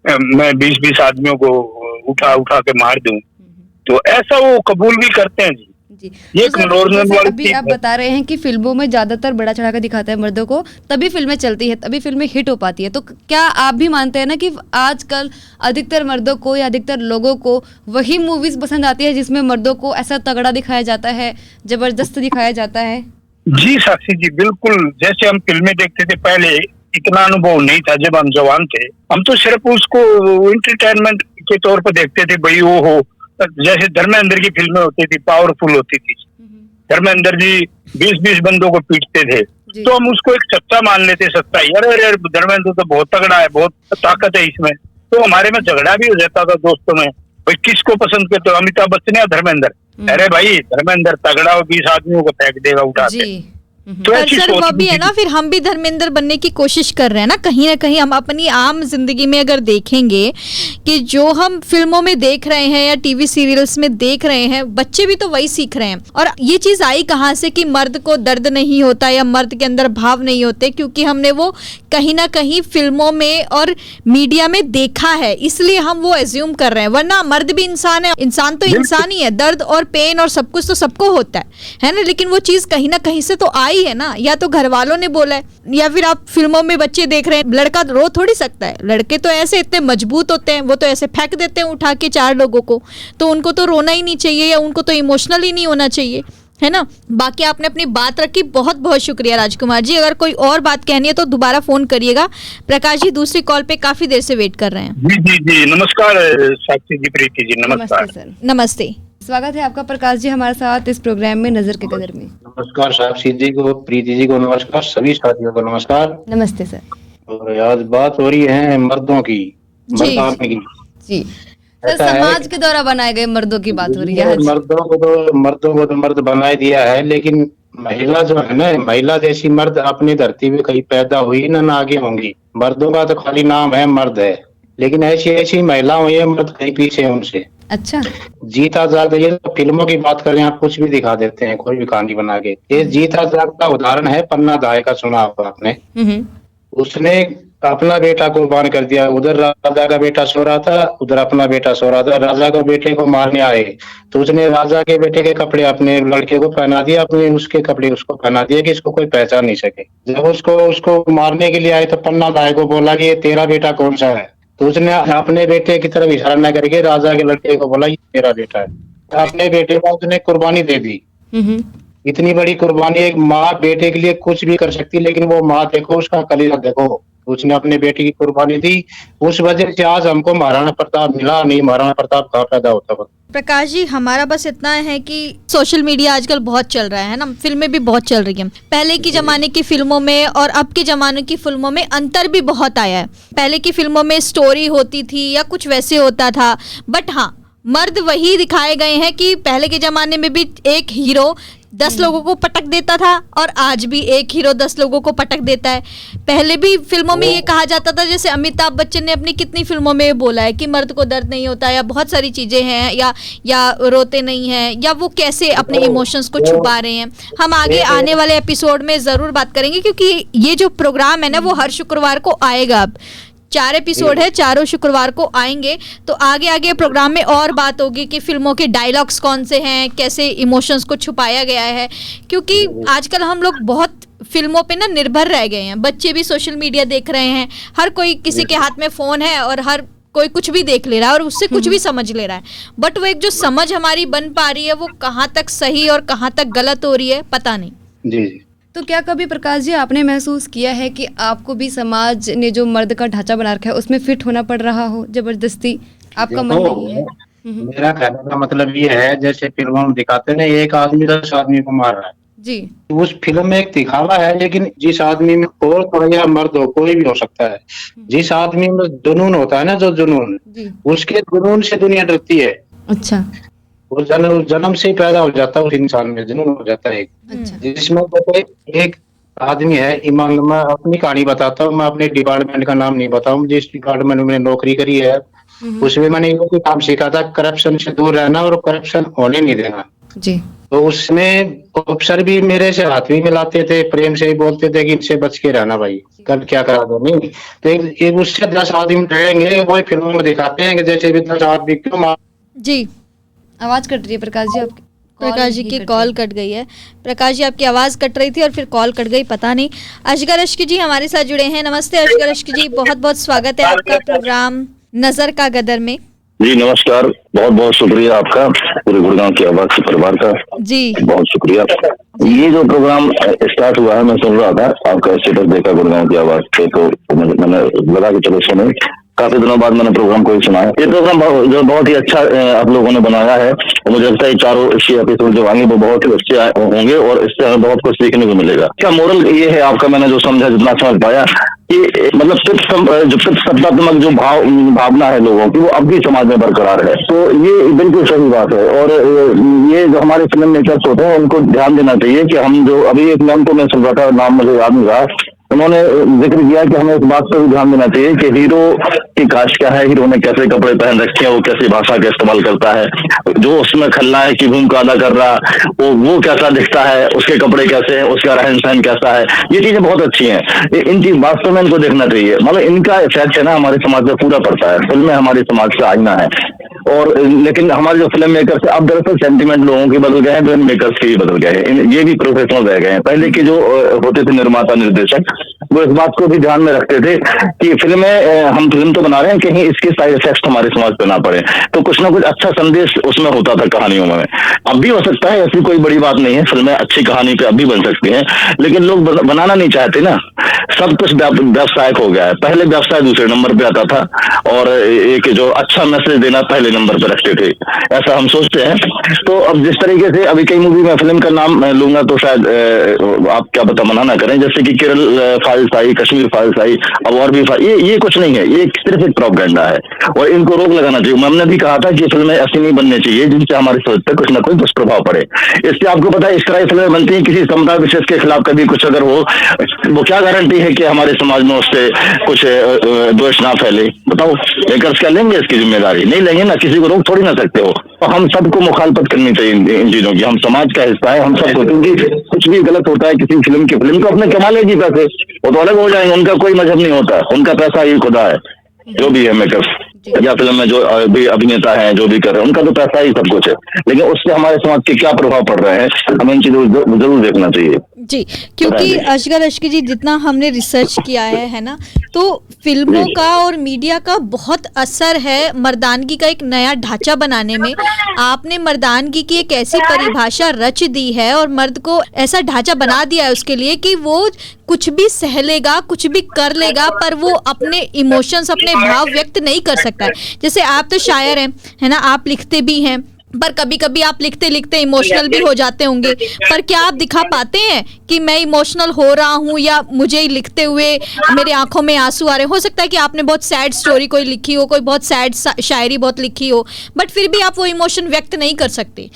मैं 20-20 आदमियों को उठा उठा के मार दूं, तो ऐसा वो कबूल भी करते हैं जी। ये तो अभी आप बता रहे हैं कि फिल्मों में ज्यादातर बड़ा चढ़ा कर दिखाता है मर्दों को, तभी फिल्में चलती है, तभी फिल्में हिट हो पाती है। तो क्या आप भी मानते हैं ना कि आजकल अधिकतर मर्दों को या अधिकतर लोगों को वही मूवीज पसंद आती है जिसमें मर्दों को ऐसा तगड़ा दिखाया जाता है, जबरदस्त दिखाया जाता है? जी साक्षी जी, बिल्कुल। जैसे हम फिल्में देखते थे पहले, इतना अनुभव नहीं था जब हम जवान थे, हम तो सिर्फ उसको एंटरटेनमेंट के तौर पर देखते थे। भाई वो हो, जैसे धर्मेंद्र की फिल्में होती थी, पावरफुल होती थी, धर्मेंद्र जी 20-20 बंदों को पीटते थे, तो हम उसको एक सच्चा मान लेते, सच्चाई, अरे धर्मेंद्र तो बहुत तगड़ा है, बहुत ताकत है इसमें, तो हमारे में झगड़ा भी हो जाता था दोस्तों में, भाई किसको पसंद करते हो, अमिताभ बच्चन या धर्मेंद्र? अरे भाई धर्मेंद्र तगड़ा हो, 20 आदमियों को फेंक देगा उठा के। तो पर ऐसी सर सोच वो भी है ना, फिर हम भी धर्मेंद्र बनने की कोशिश कर रहे हैं ना कहीं हम अपनी आम जिंदगी में अगर देखेंगे कि जो हम फिल्मों में देख रहे हैं या टीवी सीरियल्स में देख रहे हैं, बच्चे भी तो वही सीख रहे हैं। और ये चीज आई कहाँ से कि मर्द को दर्द नहीं होता या मर्द के अंदर भाव नहीं होते, क्योंकि हमने वो कहीं ना कहीं फिल्मों में और मीडिया में देखा है, इसलिए हम वो एज्यूम कर रहे हैं। वरना मर्द भी इंसान है, इंसान तो इंसान ही है, दर्द और पेन और सब कुछ तो सबको होता है ना। लेकिन वो चीज कहीं ना कहीं से तो आई है ना, या तो घर वालों ने बोला है, या फिर आप फिल्मों में बच्चे देख रहे हैं, लड़का रो थोड़ी सकता है, लड़के तो ऐसे इतने मजबूत होते हैं, वो तो ऐसे फेंक देते हैं उठा के 4 लोगों को, तो उनको तो रोना ही नहीं चाहिए या उनको तो इमोशनल ही नहीं होना चाहिए, है ना। बाकी आपने अपनी बात रखी, बहुत बहुत शुक्रिया राजकुमार जी। अगर कोई और बात कहनी है तो दोबारा फोन करिएगा। प्रकाश जी दूसरी कॉल पे काफी देर से वेट कर रहे हैं। जी जी जी, नमस्कार साक्षी जी, प्रीति जी, नमस्कार सर। नमस्ते, स्वागत है आपका प्रकाश जी हमारे साथ इस प्रोग्राम में नजर के कदर में। नमस्कार साक्षी जी को, प्रीति जी को नमस्कार, सभी साथियों को नमस्कार। नमस्ते सर। और आज बात हो रही है मर्दों की, मर्दाने की। जी सर, समाज के द्वारा बनाए गए मर्दों की बात हो रही है। मर्दों को तो मर्द बना दिया है, लेकिन महिला जो है ना, महिला जैसी मर्द अपनी धरती पे कहीं पैदा हुई ना आगे होंगी। मर्दों का तो खाली नाम है मर्द है, लेकिन ऐसी ऐसी महिला हुई है, मर्द कहीं पीछे है उनसे। अच्छा, जीता जागता, ये तो फिल्मों की बात करें, आप कुछ भी दिखा देते हैं, कोई भी कहानी बना के। ये जीता जागता उदाहरण है, पन्ना दाय का सुना होगा आपने। उसने अपना बेटा कुर्बान कर दिया। उधर राजा का बेटा सो रहा था, उधर अपना बेटा सो रहा था। राजा को बेटे को मारने आए तो उसने राजा के बेटे के कपड़े अपने लड़के को पहना दिया, अपने उसके कपड़े उसको पहना दिए कि इसको कोई पहचान नहीं सके। जब उसको मारने के लिए आए तो पन्ना दाय को बोला कि ये तेरा बेटा कौन सा है, तो उसने अपने बेटे की तरफ इशारा न करके राजा के लड़के को बोला ये मेरा बेटा है। अपने बेटे को उसने कुर्बानी दे दी। इतनी बड़ी कुर्बानी, एक माँ बेटे के लिए कुछ भी कर सकती, लेकिन वो माँ देखो, उसका कलीजा देखो, उसने अपने बेटे की कुर्बानी दी। उस वजह से आज हमको महाराणा प्रताप मिला, नहीं महाराणा प्रताप कहाँ पैदा होता। प्रकाश जी हमारा बस इतना है कि सोशल मीडिया आजकल बहुत चल रहा है ना, फिल्में भी बहुत चल रही हैं। पहले की जमाने की फिल्मों में और अब के जमाने की फिल्मों में अंतर भी बहुत आया है। पहले की फिल्मों में स्टोरी होती थी या कुछ वैसे होता था, बट हाँ मर्द वही दिखाए गए हैं कि पहले के जमाने में भी एक हीरो 10 लोगों को पटक देता था और आज भी एक हीरो 10 लोगों को पटक देता है। पहले भी फिल्मों में ये कहा जाता था, जैसे अमिताभ बच्चन ने अपनी कितनी फिल्मों में बोला है कि मर्द को दर्द नहीं होता, या बहुत सारी चीजें हैं, या रोते नहीं हैं, या वो कैसे अपने इमोशंस को छुपा रहे हैं। हम आगे आने वाले एपिसोड में जरूर बात करेंगे, क्योंकि ये जो प्रोग्राम है ना वो हर शुक्रवार को आएगा। अब 4 एपिसोड है, चारों शुक्रवार को आएंगे, तो आगे प्रोग्राम में और बात होगी कि फिल्मों के डायलॉग्स कौन से हैं, कैसे इमोशंस को छुपाया गया है। क्योंकि आजकल हम लोग बहुत फिल्मों पे ना निर्भर रह गए हैं। बच्चे भी सोशल मीडिया देख रहे हैं, हर कोई किसी के हाथ में फोन है और हर कोई कुछ भी देख ले रहा है और उससे कुछ भी समझ ले रहा है। बट वो एक जो समझ हमारी बन पा रही है वो कहाँ तक सही और कहाँ तक गलत हो रही है पता नहीं। जी। तो क्या कभी प्रकाश जी आपने महसूस किया है कि आपको भी समाज ने जो मर्द का ढांचा बना रखा है उसमें फिट होना पड़ रहा हो जबरदस्ती, आपका मन नहीं है? मेरा कहने का मतलब ये है, जैसे फिल्मों में दिखाते हैं एक आदमी 10 आदमी को मार रहा है जी, उस फिल्म में एक दिखावा है, लेकिन जिस आदमी में औरत हो या मर्द हो, कोई भी हो सकता है, जिस आदमी में जुनून होता है ना, जो जुनून, उसके जुनून से दुनिया डरती है। अच्छा, वो जन्म से ही पैदा हो जाता है, उस इंसान में जुनून हो जाता है। अच्छा। जिसमें एक आदमी है, ईमान, मैं अपनी कहानी बताता हूँ, मैं अपने डिपार्टमेंट का नाम नहीं बताऊँ, जिस डिपार्टमेंट में नौकरी करी है उसमें मैंने ये काम सीखा था, करप्शन से दूर रहना और करप्शन होने नहीं देना जी। तो उसमें अफसर भी मेरे से हाथ भी मिलाते थे, प्रेम से ही बोलते थे कि इनसे बच के रहना भाई, कल क्या करा दो। नहीं तो एक उससे 10 आदमी डरेंगे, वही फिल्मों में दिखाते हैं कि जैसे भी 10 आदमी क्यों मार। जी, आवाज कट रही है प्रकाश जी आपकी। प्रकाश जी की कॉल कट गई है। प्रकाश जी आपकी आवाज कट रही थी और फिर कॉल कट गई, पता नहीं। अजगर अश्क जी हमारे साथ जुड़े हैं। नमस्ते अजगर अश्क जी, बहुत बहुत स्वागत है आपका प्रोग्राम नजर का गदर में। जी नमस्कार, बहुत बहुत शुक्रिया आपका, पूरे गुड़गांव की आवाज के परिवार का जी बहुत शुक्रिया। ये जो प्रोग्राम स्टार्ट हुआ है, मैं सुन रहा था आपका स्टेटस देखा गुड़गांव की आवाज पे, तो मैंने लगा कि चलो सुने। काफी दिनों बाद मैंने प्रोग्राम को सुना है। ये प्रोग्राम जो बहुत ही अच्छा आप लोगों ने बनाया है, और मुझे लगता है चारों इसके एपिसोड जो आएंगे वो बहुत ही अच्छे होंगे और इससे हमें बहुत कुछ सीखने को मिलेगा। क्या मोरल ये है आपका, मैंने जो समझा, जितना समझ पाया कि मतलब जो सत्तात्मक जो भावना है लोगों की, वो अब भी समाज में बरकरार है। तो ये बिल्कुल सही बात है, और ये जो हमारे फिल्म मेकर्स होते हैं उनको ध्यान देना चाहिए कि हम जो अभी एक मैम को मैं सुन रहा था, नाम मुझे याद नहीं रहा, उन्होंने जिक्र किया कि हमें इस बात पर भी ध्यान देना चाहिए कि हीरो की कास्ट क्या है, हीरो ने कैसे कपड़े पहन रखे हैं, वो कैसी भाषा का इस्तेमाल करता है, जो उसमें खलनायक की भूमिका अदा कर रहा वो कैसा दिखता है, उसके कपड़े कैसे हैं, उसका रहन सहन कैसा है, ये चीजें बहुत अच्छी हैं। इन चीज वास्तव में इनको देखना चाहिए। मतलब इनका इफेक्ट है ना हमारे समाज में पूरा पड़ता है। फिल्में हमारे समाज का आईना है, और लेकिन हमारे जो फिल्म मेकर्स अब दरअसल सेंटिमेंट लोगों के बदल गए हैं, फिल्म मेकर्स के भी बदल गए हैं। ये भी प्रोफेशनल रह गए हैं। पहले के जो होते थे निर्माता निर्देशक, वो इस बात को भी ध्यान में रखते थे कि फिल्में हम फिल्म तो बना रहे हैं, कहीं इसके साइड इफेक्ट हमारे समाज पे ना पड़े, तो कुछ ना कुछ अच्छा संदेश उसमें होता था कहानियों में। अब भी हो सकता है, ऐसी कोई बड़ी बात नहीं है, फिल्में अच्छी कहानी पे अब भी बन सकती हैं, लेकिन लोग बनाना नहीं चाहते ना। सब कुछ व्यावसायिक हो गया है। पहले व्यवसाय दूसरे नंबर पे आता था, और एक जो अच्छा मैसेज देना पहले नंबर पे रखते थे, ऐसा हम सोचते हैं। तो अब जिस तरीके से अभी कई मूवी में फिल्म का नाम लूंगा तो शायद आप क्या पता मना ना करें, जैसे कि केरल फाइल्स आई, कश्मीर फाइल्स आई, अब और भी ये कुछ नहीं है, ये सिर्फ एक प्रोपेगेंडा है, और इनको रोक लगाना चाहिए। हमने भी कहा था कि फिल्में ऐसी नहीं बननी चाहिए जिनसे हमारी सोच पर कुछ ना कुछ दुष्प्रभाव पड़े। इससे आपको पता है, इस तरह फिल्में बनती हैं किसी समुदाय विशेष के खिलाफ कभी कुछ अगर हो, वो क्या गारंटी है कि हमारे समाज में उससे कुछ दोष ना फैले? बताओ, मेकर्स क्या लेंगे इसकी जिम्मेदारी? नहीं लेंगे ना, किसी को रोक थोड़ी ना सकते हो। तो हम सबको मुखालफत करनी चाहिए इन चीजों की। हम समाज का हिस्सा है, हम सबको, क्योंकि कुछ भी गलत होता है किसी फिल्म को अपने कमा लेगी पैसे, वो तो अलग हो जाएंगे, उनका कोई मजहब नहीं होता, उनका पैसा ही खुदा है। जो भी है मेकर्स या फिल्म में जो भी अभिनेता हैं, जो भी कर रहे हैं, उनका तो पैसा ही सब कुछ है, लेकिन उससे हमारे समाज के क्या प्रभाव पड़ रहे हैं, हमें इन चीजों को जरूर देखना चाहिए जी। क्योंकि असगर अशकी जी, जितना हमने रिसर्च किया है ना, तो फिल्मों का और मीडिया का बहुत असर है मर्दानगी का एक नया ढांचा बनाने में। आपने मर्दानगी की एक ऐसी परिभाषा रच दी है और मर्द को ऐसा ढांचा बना दिया है उसके लिए कि वो कुछ भी सह लेगा, कुछ भी कर लेगा, पर वो अपने इमोशंस, अपने भाव व्यक्त नहीं कर सकता है। जैसे आप तो शायर हैं, है ना, आप लिखते भी हैं, पर कभी कभी आप लिखते लिखते इमोशनल भी हो जाते होंगे, पर क्या आप दिखा पाते हैं कि मैं इमोशनल हो रहा हूँ, या मुझे लिखते हुए मेरे आंखों में आंसू आ रहे? हो सकता है कि आपने बहुत सैड स्टोरी कोई लिखी हो, कोई बहुत सैड शायरी बहुत लिखी हो, बट फिर भी आप वो इमोशन व्यक्त नहीं कर सकते।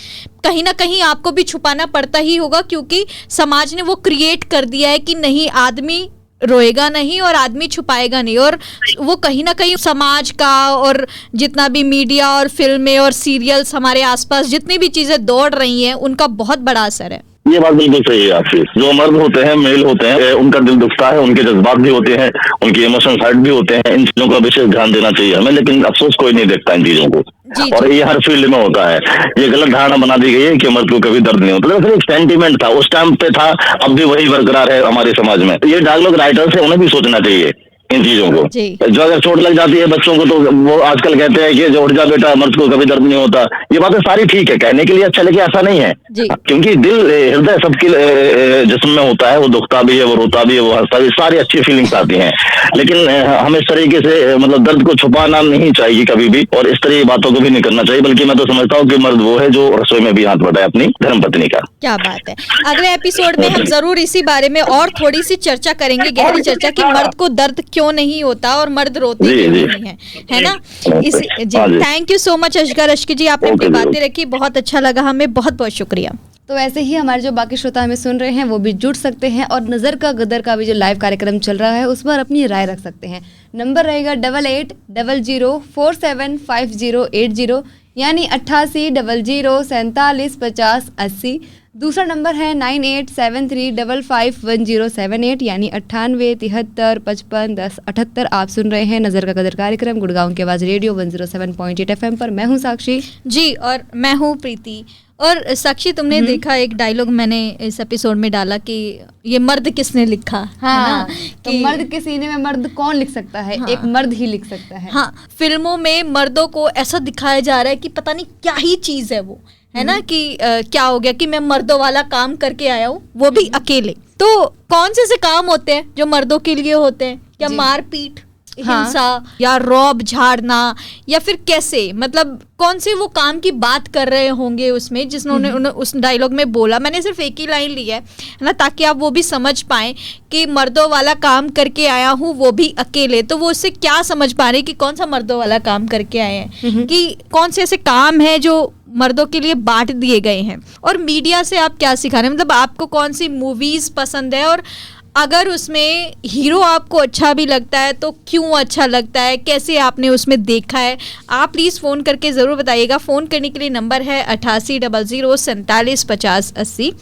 कहीं ना कहीं आपको भी छुपाना पड़ता ही होगा, क्योंकि समाज ने वो क्रिएट कर दिया है कि नहीं, आदमी रोएगा नहीं और आदमी छुपाएगा नहीं, और वो कहीं ना कहीं समाज का और जितना भी मीडिया और फिल्में और सीरियल्स हमारे आसपास जितनी भी चीजें दौड़ रही हैं, उनका बहुत बड़ा असर है। ये बात बिल्कुल सही है आपकी। जो मर्द होते हैं, मेल होते हैं, उनका दिल दुखता है, उनके जज्बात भी होते हैं, उनके इमोशंस हर्ट भी होते हैं। इन चीजों का विशेष ध्यान देना चाहिए हमें, लेकिन अफसोस कोई नहीं देखता इन चीजों को, और ये हर फील्ड में होता है। ये गलत धारणा बना दी गई है कि मर्द को कभी दर्द नहीं होता, लेकिन एक सेंटीमेंट था, उस टाइम पे था, अब भी वही बरकरार है हमारे समाज में। ये डायलॉग राइटर्स है, उन्हें भी सोचना चाहिए इन चीजों को। जो अगर चोट लग जाती है बच्चों को, तो वो आजकल कहते हैं कि जो उठ जा बेटा, मर्द को कभी दर्द नहीं होता। ये बातें सारी ठीक है, कहने के लिए अच्छा, लेकिन ऐसा नहीं है, क्योंकि दिल, हृदय सबके जिस्म में होता है, वो दुखता भी है, वो रोता भी है, वो हंसता भी, सारी अच्छी फीलिंग्स आती हैं। लेकिन हमें इस तरीके से मतलब दर्द को छुपाना नहीं चाहिए कभी भी, और इस तरह की बातों को भी नहीं करना चाहिए। बल्कि मैं तो समझता हूँ कि मर्द वो है जो रसोई में भी हाथ बढ़ाए अपनी धर्मपत्नी का। क्या बात है। अगले एपिसोड में हम जरूर इसी बारे में और थोड़ी सी चर्चा करेंगे, गहरी चर्चा, कि मर्द को दर्द क्यों नहीं होता और मर्द रोते क्यों नहीं है ना। जी, thank you so much Asgar Ashki ji, आपने अपनी बातें रखी, बहुत अच्छा लगा हमें, बहुत बहुत शुक्रिया। तो ऐसे ही हमारे जो बाकी श्रोता हमें सुन रहे हैं वो भी जुड़ सकते हैं, और नज़र का गदर का भी जो लाइव कार्यक्रम चल रहा है उस पर अपनी राय रख सकते हैं। नंबर रहेगा 8800475080, यानी 8800475080। दूसरा नंबर है 9873551078, यानी 9873551078। आप सुन रहे हैं नज़र का कदर कार्यक्रम गुड़गांव की आवाज़ रेडियो 107.8 FM पर। मैं हूं साक्षी जी, और मैं हूं प्रीति। और साक्षी, तुमने देखा एक डायलॉग मैंने इस एपिसोड में डाला कि ये मर्द किसने लिखा, हाँ, तो मर्द के सीने में मर्द कौन लिख सकता है? हाँ, एक मर्द ही लिख सकता है। हाँ, फिल्मों में मर्दों को ऐसा दिखाया जा रहा है कि पता नहीं क्या ही चीज है वो, है ना, कि क्या हो गया कि मैं मर्दों वाला काम करके आया हूँ, वो भी अकेले। तो कौन से काम होते हैं जो मर्दों के लिए होते हैं? क्या मारपीट, हिंसा या रौब झाड़ना, या फिर कैसे, मतलब कौन से वो काम की बात कर रहे होंगे उसमें जिसने उस डायलॉग में बोला। मैंने सिर्फ एक ही लाइन ली है ना, ताकि आप वो भी समझ पाएं कि मर्दों वाला काम करके आया हूँ वो भी अकेले, तो वो उससे क्या समझ पा रहे कि कौन सा मर्दों वाला काम करके आए हैं, कि कौन से ऐसे काम है जो मर्दों के लिए बांट दिए गए हैं, और मीडिया से आप क्या सिखा रहे हैं, मतलब आपको कौन सी मूवीज पसंद है, और अगर उसमें हीरो आपको अच्छा भी लगता है तो क्यों अच्छा लगता है, कैसे आपने उसमें देखा है, आप प्लीज़ फ़ोन करके ज़रूर बताइएगा। फ़ोन करने के लिए नंबर है 8800475080,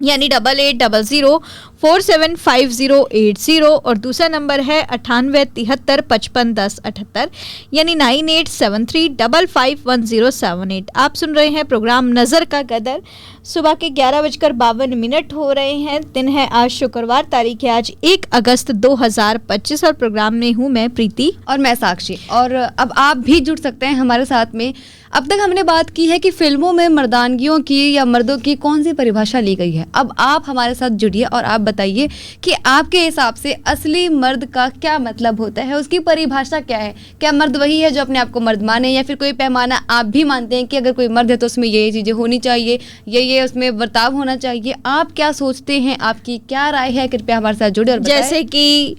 यानी 8800475080, और दूसरा नंबर है 9873551078, यानी 9873551078। आप सुन रहे हैं प्रोग्राम नज़र का गदर। सुबह के 11:52 हो रहे हैं। दिन है आज शुक्रवार, तारीख है आज 1 अगस्त 2025, और प्रोग्राम में हूँ मैं प्रीति और मैं साक्षी। और अब आप भी जुड़ सकते हैं हमारे साथ में। अब तक हमने बात की है कि फिल्मों में मर्दानगियों की या मर्दों की कौन सी परिभाषा ली गई है। अब आप हमारे साथ जुड़िए और आप बताइए कि आपके हिसाब से असली मर्द का क्या मतलब होता है, उसकी परिभाषा क्या है। क्या मर्द वही है जो अपने आप को मर्द माने, या फिर कोई पैमाना आप भी मानते हैं कि अगर कोई मर्द है तो उसमें ये चीज़ें होनी चाहिए, ये उसमें बर्ताव होना चाहिए। आप क्या सोचते हैं, आपकी क्या राय है, कृपया हमारे साथ जुड़े और बताएं। जैसे कि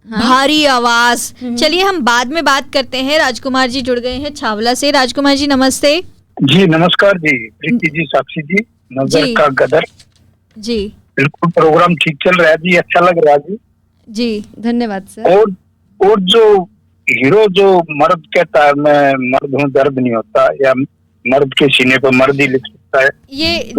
भारी आवाज। चलिए हम बाद में बात करते हैं। राजकुमार जी जुड़ गए हैं छावला से। राजकुमार जी नमस्ते। जी नमस्कार जी, प्रीति जी, साक्षी जी, नजर का गदर जी, बिल्कुल प्रोग्राम ठीक चल रहा है जी, अच्छा लग रहा है जी। जी धन्यवाद सर। और जो हीरो जो मर्द कहता है मैं मर्द हूँ, दर्द नहीं होता, या मर्द के सीने पर मर्द ही लिख सकता है, ये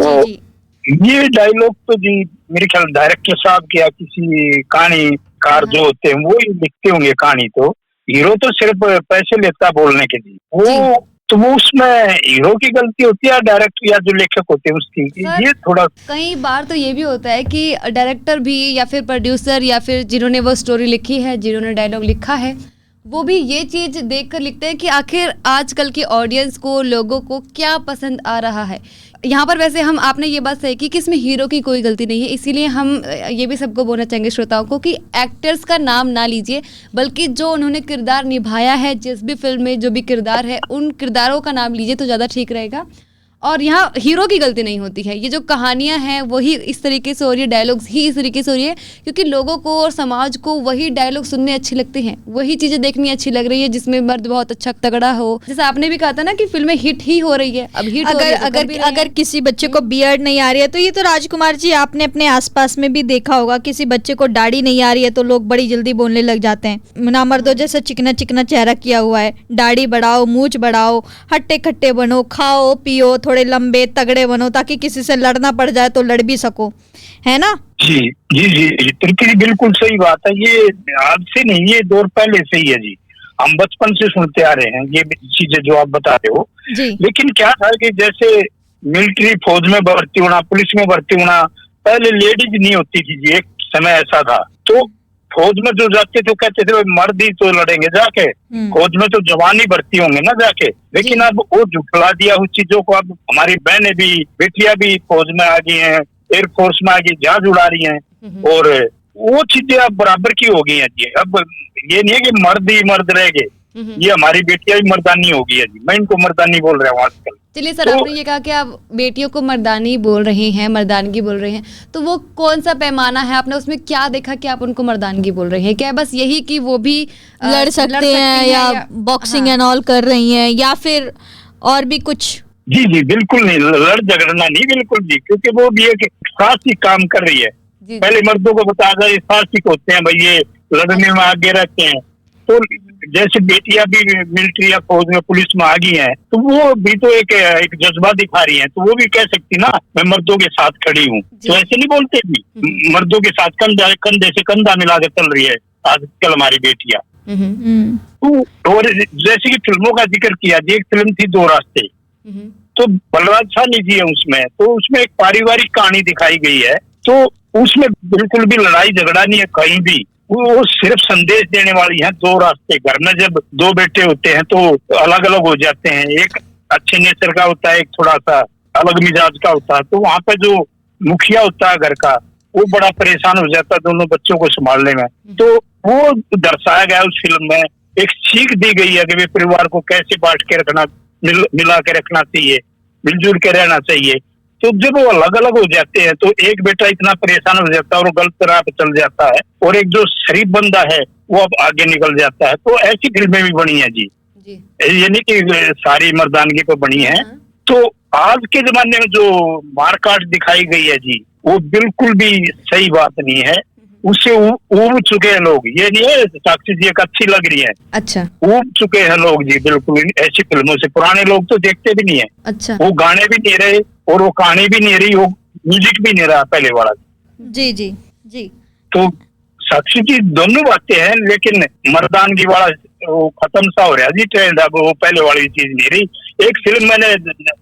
डायलॉग तो जी मेरे ख्याल डायरेक्टर साहब या किसी कहानीकार जो होते हैं वो ही लिखते होंगे कहानी। तो हीरो तो सिर्फ पैसे लेता बोलने के लिए, वो उसमें हीरो की गलती होती है, डायरेक्टर या जो लेखक होते हैं उसकी। ये थोड़ा कई बार तो ये भी होता है कि डायरेक्टर भी या फिर प्रोड्यूसर या फिर जिन्होंने वो स्टोरी लिखी है, जिन्होंने डायलॉग लिखा है, वो भी ये चीज़ देखकर लिखते हैं कि आखिर आजकल की ऑडियंस को, लोगों को क्या पसंद आ रहा है। यहाँ पर वैसे आपने ये बात सही की कि इसमें हीरो की कोई गलती नहीं है, इसीलिए हम ये भी सबको बोलना चाहेंगे श्रोताओं को कि एक्टर्स का नाम ना लीजिए, बल्कि जो उन्होंने किरदार निभाया है, जिस भी फिल्म में जो भी किरदार है, उन किरदारों का नाम लीजिए तो ज़्यादा ठीक रहेगा। और यहाँ हीरो की गलती नहीं होती है। ये जो कहानियाँ हैं वही इस तरीके से हो रही है, डायलॉग्स ही इस तरीके से हो रही है क्योंकि लोगों को और समाज को वही डायलॉग सुनने अच्छे लगते हैं, वही चीज़ें देखनी अच्छी लग रही है जिसमें मर्द बहुत अच्छा तगड़ा हो। जैसे आपने भी कहा था ना कि फिल्में हिट ही हो रही है, अब हिट अगर किसी बच्चे को बियर्ड नहीं आ रही है तो ये तो राजकुमार जी आपने अपने आसपास में भी देखा होगा, किसी बच्चे को दाढ़ी नहीं आ रही है तो लोग बड़ी जल्दी बोलने लग जाते हैं, ना मर्दों जैसा चिकना चिकना चेहरा किया हुआ है, दाढ़ी बढ़ाओ, मूंछ बढ़ाओ, हट्टे खट्टे बनो, खाओ पियो, थोड़े लंबे तगड़े बनो ताकि किसी से लड़ना पड़ जाए तो लड़ भी सको, है ना? जी जी जी जी, बिल्कुल सही बात है। ये आज से नहीं, ये दौर पहले से ही है जी, हम बचपन से सुनते आ रहे हैं ये चीजें जो आप बता रहे हो। लेकिन क्या था कि जैसे मिलिट्री फौज में भर्ती होना, पुलिस में भर्ती होना, पहले लेडीज नहीं होती थी जी, एक समय ऐसा था। तो फौज में जो जाते थे कहते थे मर्द ही तो लड़ेंगे जाके, फौज में तो जवान ही भर्ती होंगे ना जाके। लेकिन अब वो झुठला दिया उस चीजों को। अब हमारी बहनें भी, बेटियां भी फौज में आ गई हैं, एयरफोर्स में आ गई, जहाज उड़ा रही हैं, और वो चीजें अब बराबर की हो गई हैं जी। अब ये नहीं है कि मर्द ही मर्द रह गए, ये हमारी बेटियां भी मर्दानी हो गई है जी। मैं इनको मर्दानी बोल रहा हूँ आजकल। चलिए सर, आपने ये कहा कि आप बेटियों को मर्दानी बोल रहे हैं, मर्दानगी बोल रहे हैं, तो वो कौन सा पैमाना है? आपने उसमें क्या देखा कि आप उनको मर्दानगी बोल रहे हैं? क्या बस यही कि वो भी लड़ सकते हैं या बॉक्सिंग एंड ऑल कर रही हैं, या फिर और भी कुछ? जी जी बिल्कुल नहीं, लड़ झगड़ना नहीं, बिल्कुल जी, क्योंकि वो भी एक साहसिक काम कर रही है। पहले मर्दों को बताया जाए साहसिक होते हैं भाई, ये लड़ने में आगे रहते हैं। तो जैसे बेटियां भी मिलिट्री या फौज में, पुलिस में आ गई हैं, तो वो भी तो एक जज्बा दिखा रही हैं, तो वो भी कह सकती ना मैं मर्दों के साथ खड़ी हूँ। तो ऐसे नहीं बोलते भी, मर्दों के साथ कंधे से कंधा मिला के चल रही है आजकल हमारी बेटियां। तो और जैसे कि फिल्मों का जिक्र किया जी, एक फिल्म थी दो रास्ते, तो बलराज साहनी जी है उसमें, तो उसमें एक पारिवारिक कहानी दिखाई गई है। तो उसमें बिल्कुल भी लड़ाई झगड़ा नहीं है कहीं भी, वो सिर्फ संदेश देने वाली है। दो रास्ते, घर में जब दो बेटे होते हैं तो अलग अलग हो जाते हैं, एक अच्छे नेचर का होता है, एक थोड़ा सा अलग मिजाज का होता है। तो वहाँ पे जो मुखिया होता है घर का, वो बड़ा परेशान हो जाता है दोनों बच्चों को संभालने में। तो वो दर्शाया गया उस फिल्म में। एक सीख दी गई है कि वे परिवार को कैसे बांट के रखना, मिला के रखना चाहिए, मिलजुल के रहना चाहिए। तो जब वो अलग अलग हो जाते हैं तो एक बेटा इतना परेशान हो जाता है और गलत राह पे चल जाता है, और एक जो शरीफ बंदा है वो अब आगे निकल जाता है। तो ऐसी फिल्में भी बनी है जी, ये नहीं कि सारी मर्दानगी पे बनी है। तो आज के जमाने में जो मारकाट दिखाई गई है जी, वो बिल्कुल भी सही बात नहीं है। उससे ऊब चुके हैं लोग। ये नहीं है साक्षी जी एक अच्छी लग रही है, अच्छा, ऊब चुके हैं लोग जी बिल्कुल ऐसी फिल्मों से। पुराने लोग तो देखते भी नहीं है, अच्छा, वो गाने भी नहीं रहे और वो कहानी भी नहीं रही, वो म्यूजिक भी नहीं रहा पहले वाला। जी जी जी। तो साक्षी जी दोनों बातें हैं, लेकिन मर्दानगी वाला वो खत्म सा हो रहा जी ट्रेंड, अब वो पहले वाली चीज नहीं रही। एक फिल्म मैंने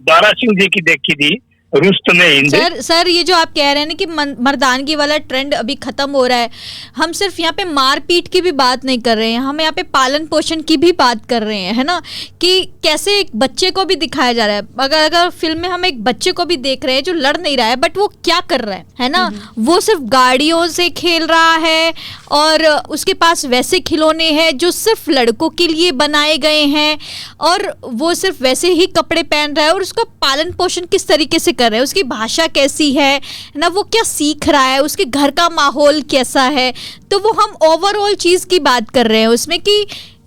दारा सिंह जी की देखी थी, रुस्तम हिंद। सर ये जो आप कह रहे हैं ना कि मर्दानगी वाला ट्रेंड अभी खत्म हो रहा है, हम सिर्फ यहाँ पे मारपीट की भी बात नहीं कर रहे हैं, हम यहाँ पे पालन पोषण की भी बात कर रहे हैं, है ना, कि कैसे एक बच्चे को भी दिखाया जा रहा है। अगर फिल्म में हम एक बच्चे को भी देख रहे हैं जो लड़ नहीं रहा है, बट वो क्या कर रहा है ना, वो सिर्फ गाड़ियों से खेल रहा है और उसके पास वैसे खिलौने हैं जो सिर्फ लड़कों के लिए बनाए गए हैं, और वो सिर्फ वैसे ही कपड़े पहन रहा है, और उसका पालन पोषण किस तरीके से कर रहे हैं, उसकी भाषा कैसी है ना, वो क्या सीख रहा है, उसके घर का माहौल कैसा है। तो वो हम ओवरऑल चीज की बात कर रहे हैं उसमें कि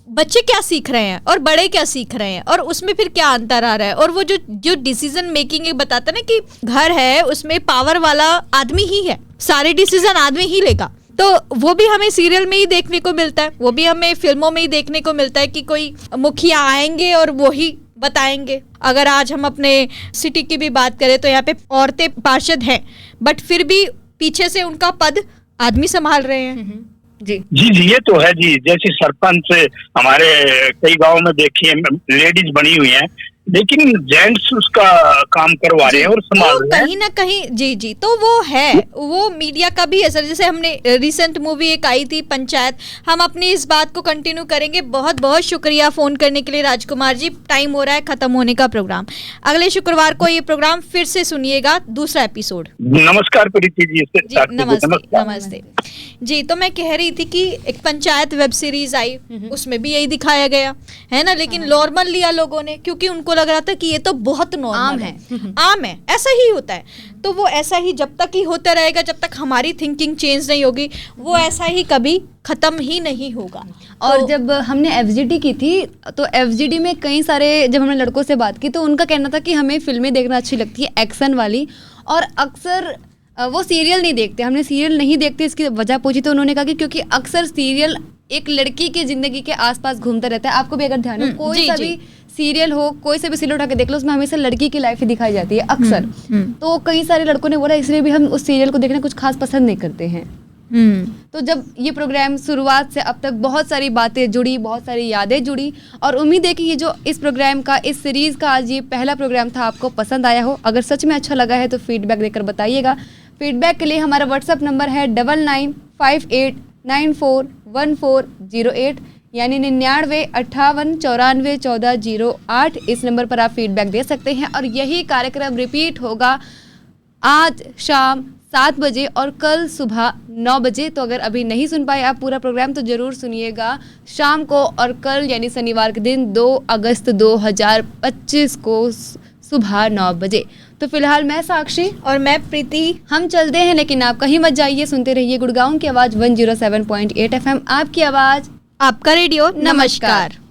बच्चे क्या सीख रहे हैं और बड़े क्या सीख रहे हैं, और उसमें फिर क्या अंतर आ रहा है। और वो जो डिसीजन मेकिंग बताता है ना कि घर है उसमें पावर वाला आदमी ही है, सारे डिसीजन आदमी ही लेगा, तो वो भी हमें सीरियल में ही देखने को मिलता है, वो भी हमें फिल्मों में ही देखने को मिलता है कि कोई मुखिया आएंगे और वो ही बताएंगे। अगर आज हम अपने सिटी की भी बात करें तो यहाँ पे औरतें पार्षद हैं, बट फिर भी पीछे से उनका पद आदमी संभाल रहे हैं। जी जी जी, ये तो है जी। जैसे सरपंच हमारे कई गांव में देखिए लेडीज बनी हुई हैं, लेकिन जेंट्स उसका काम करवा रहे हैं और संभाल रहे हैं कहीं ना कहीं। जी जी, तो वो है, वो मीडिया का भी असर। जैसे हमने रिसेंट मूवी एक आई थी पंचायत, हम अपनी इस बात को कंटिन्यू करेंगे। बहुत बहुत शुक्रिया फोन करने के लिए राजकुमार जी। टाइम हो रहा है खत्म होने का प्रोग्राम, अगले शुक्रवार को ये प्रोग्राम फिर से सुनिएगा, दूसरा एपिसोड। नमस्कार प्रीति जी। नमस्ते जी। तो मैं कह रही थी कि एक पंचायत वेब सीरीज आई, उसमें भी यही दिखाया गया है ना, लेकिन नॉर्मल लिया लोगों ने, क्योंकि उनको लग रहा था कि ये तो बहुत नॉर्मल है, आम है, ऐसा ही होता है। तो वो ऐसा ही जब तक ही होता रहेगा, जब तक हमारी थिंकिंग चेंज नहीं होगी, वो ऐसा ही कभी खत्म ही नहीं होगा। और तो जब हमने एफजीडी की थी तो एफजीडी में कई सारे, जब हमने लड़कों से बात की तो उनका कहना था कि हमें फिल्में देखना अच्छी लगती है एक्शन वाली, और अक्सर वो सीरियल नहीं देखते। हमने सीरियल नहीं देखते, इसकी वजह पूछी तो उन्होंने कहा कि क्योंकि अक्सर सीरियल एक लड़की की जिंदगी के आसपास घूमता रहता है। आपको भी अगर ध्यान हो, कोई सा भी सीरियल हो, कोई से भी सीरियल उठा के देख लो, उसमें हमेशा लड़की की लाइफ ही दिखाई जाती है अक्सर। तो कई सारे लड़कों ने बोला इसलिए भी हम उस सीरियल को देखना कुछ खास पसंद नहीं करते हैं। तो जब ये प्रोग्राम शुरुआत से अब तक बहुत सारी बातें जुड़ी, बहुत सारी यादें जुड़ी, और उम्मीद है कि ये जो इस प्रोग्राम का, इस सीरीज का आज ये पहला प्रोग्राम था, आपको पसंद आया हो। अगर सच में अच्छा लगा है तो फीडबैक देकर बताइएगा। फीडबैक के लिए हमारा व्हाट्सअप नंबर है 9958941408, यानी 9958941408। इस नंबर पर आप फीडबैक दे सकते हैं, और यही कार्यक्रम रिपीट होगा आज शाम 7 बजे और कल सुबह 9 बजे। तो अगर अभी नहीं सुन पाए आप पूरा प्रोग्राम तो ज़रूर सुनिएगा शाम को, और कल यानी शनिवार के दिन 2 अगस्त 2025 को सुबह 9 बजे। तो फिलहाल मैं साक्षी और मैं प्रीति, हम चलते हैं, लेकिन आप कहीं मत जाइए, सुनते रहिए गुड़गांव की आवाज़ 107.8 FM, आपकी आवाज़, आपका रेडियो। नमस्कार।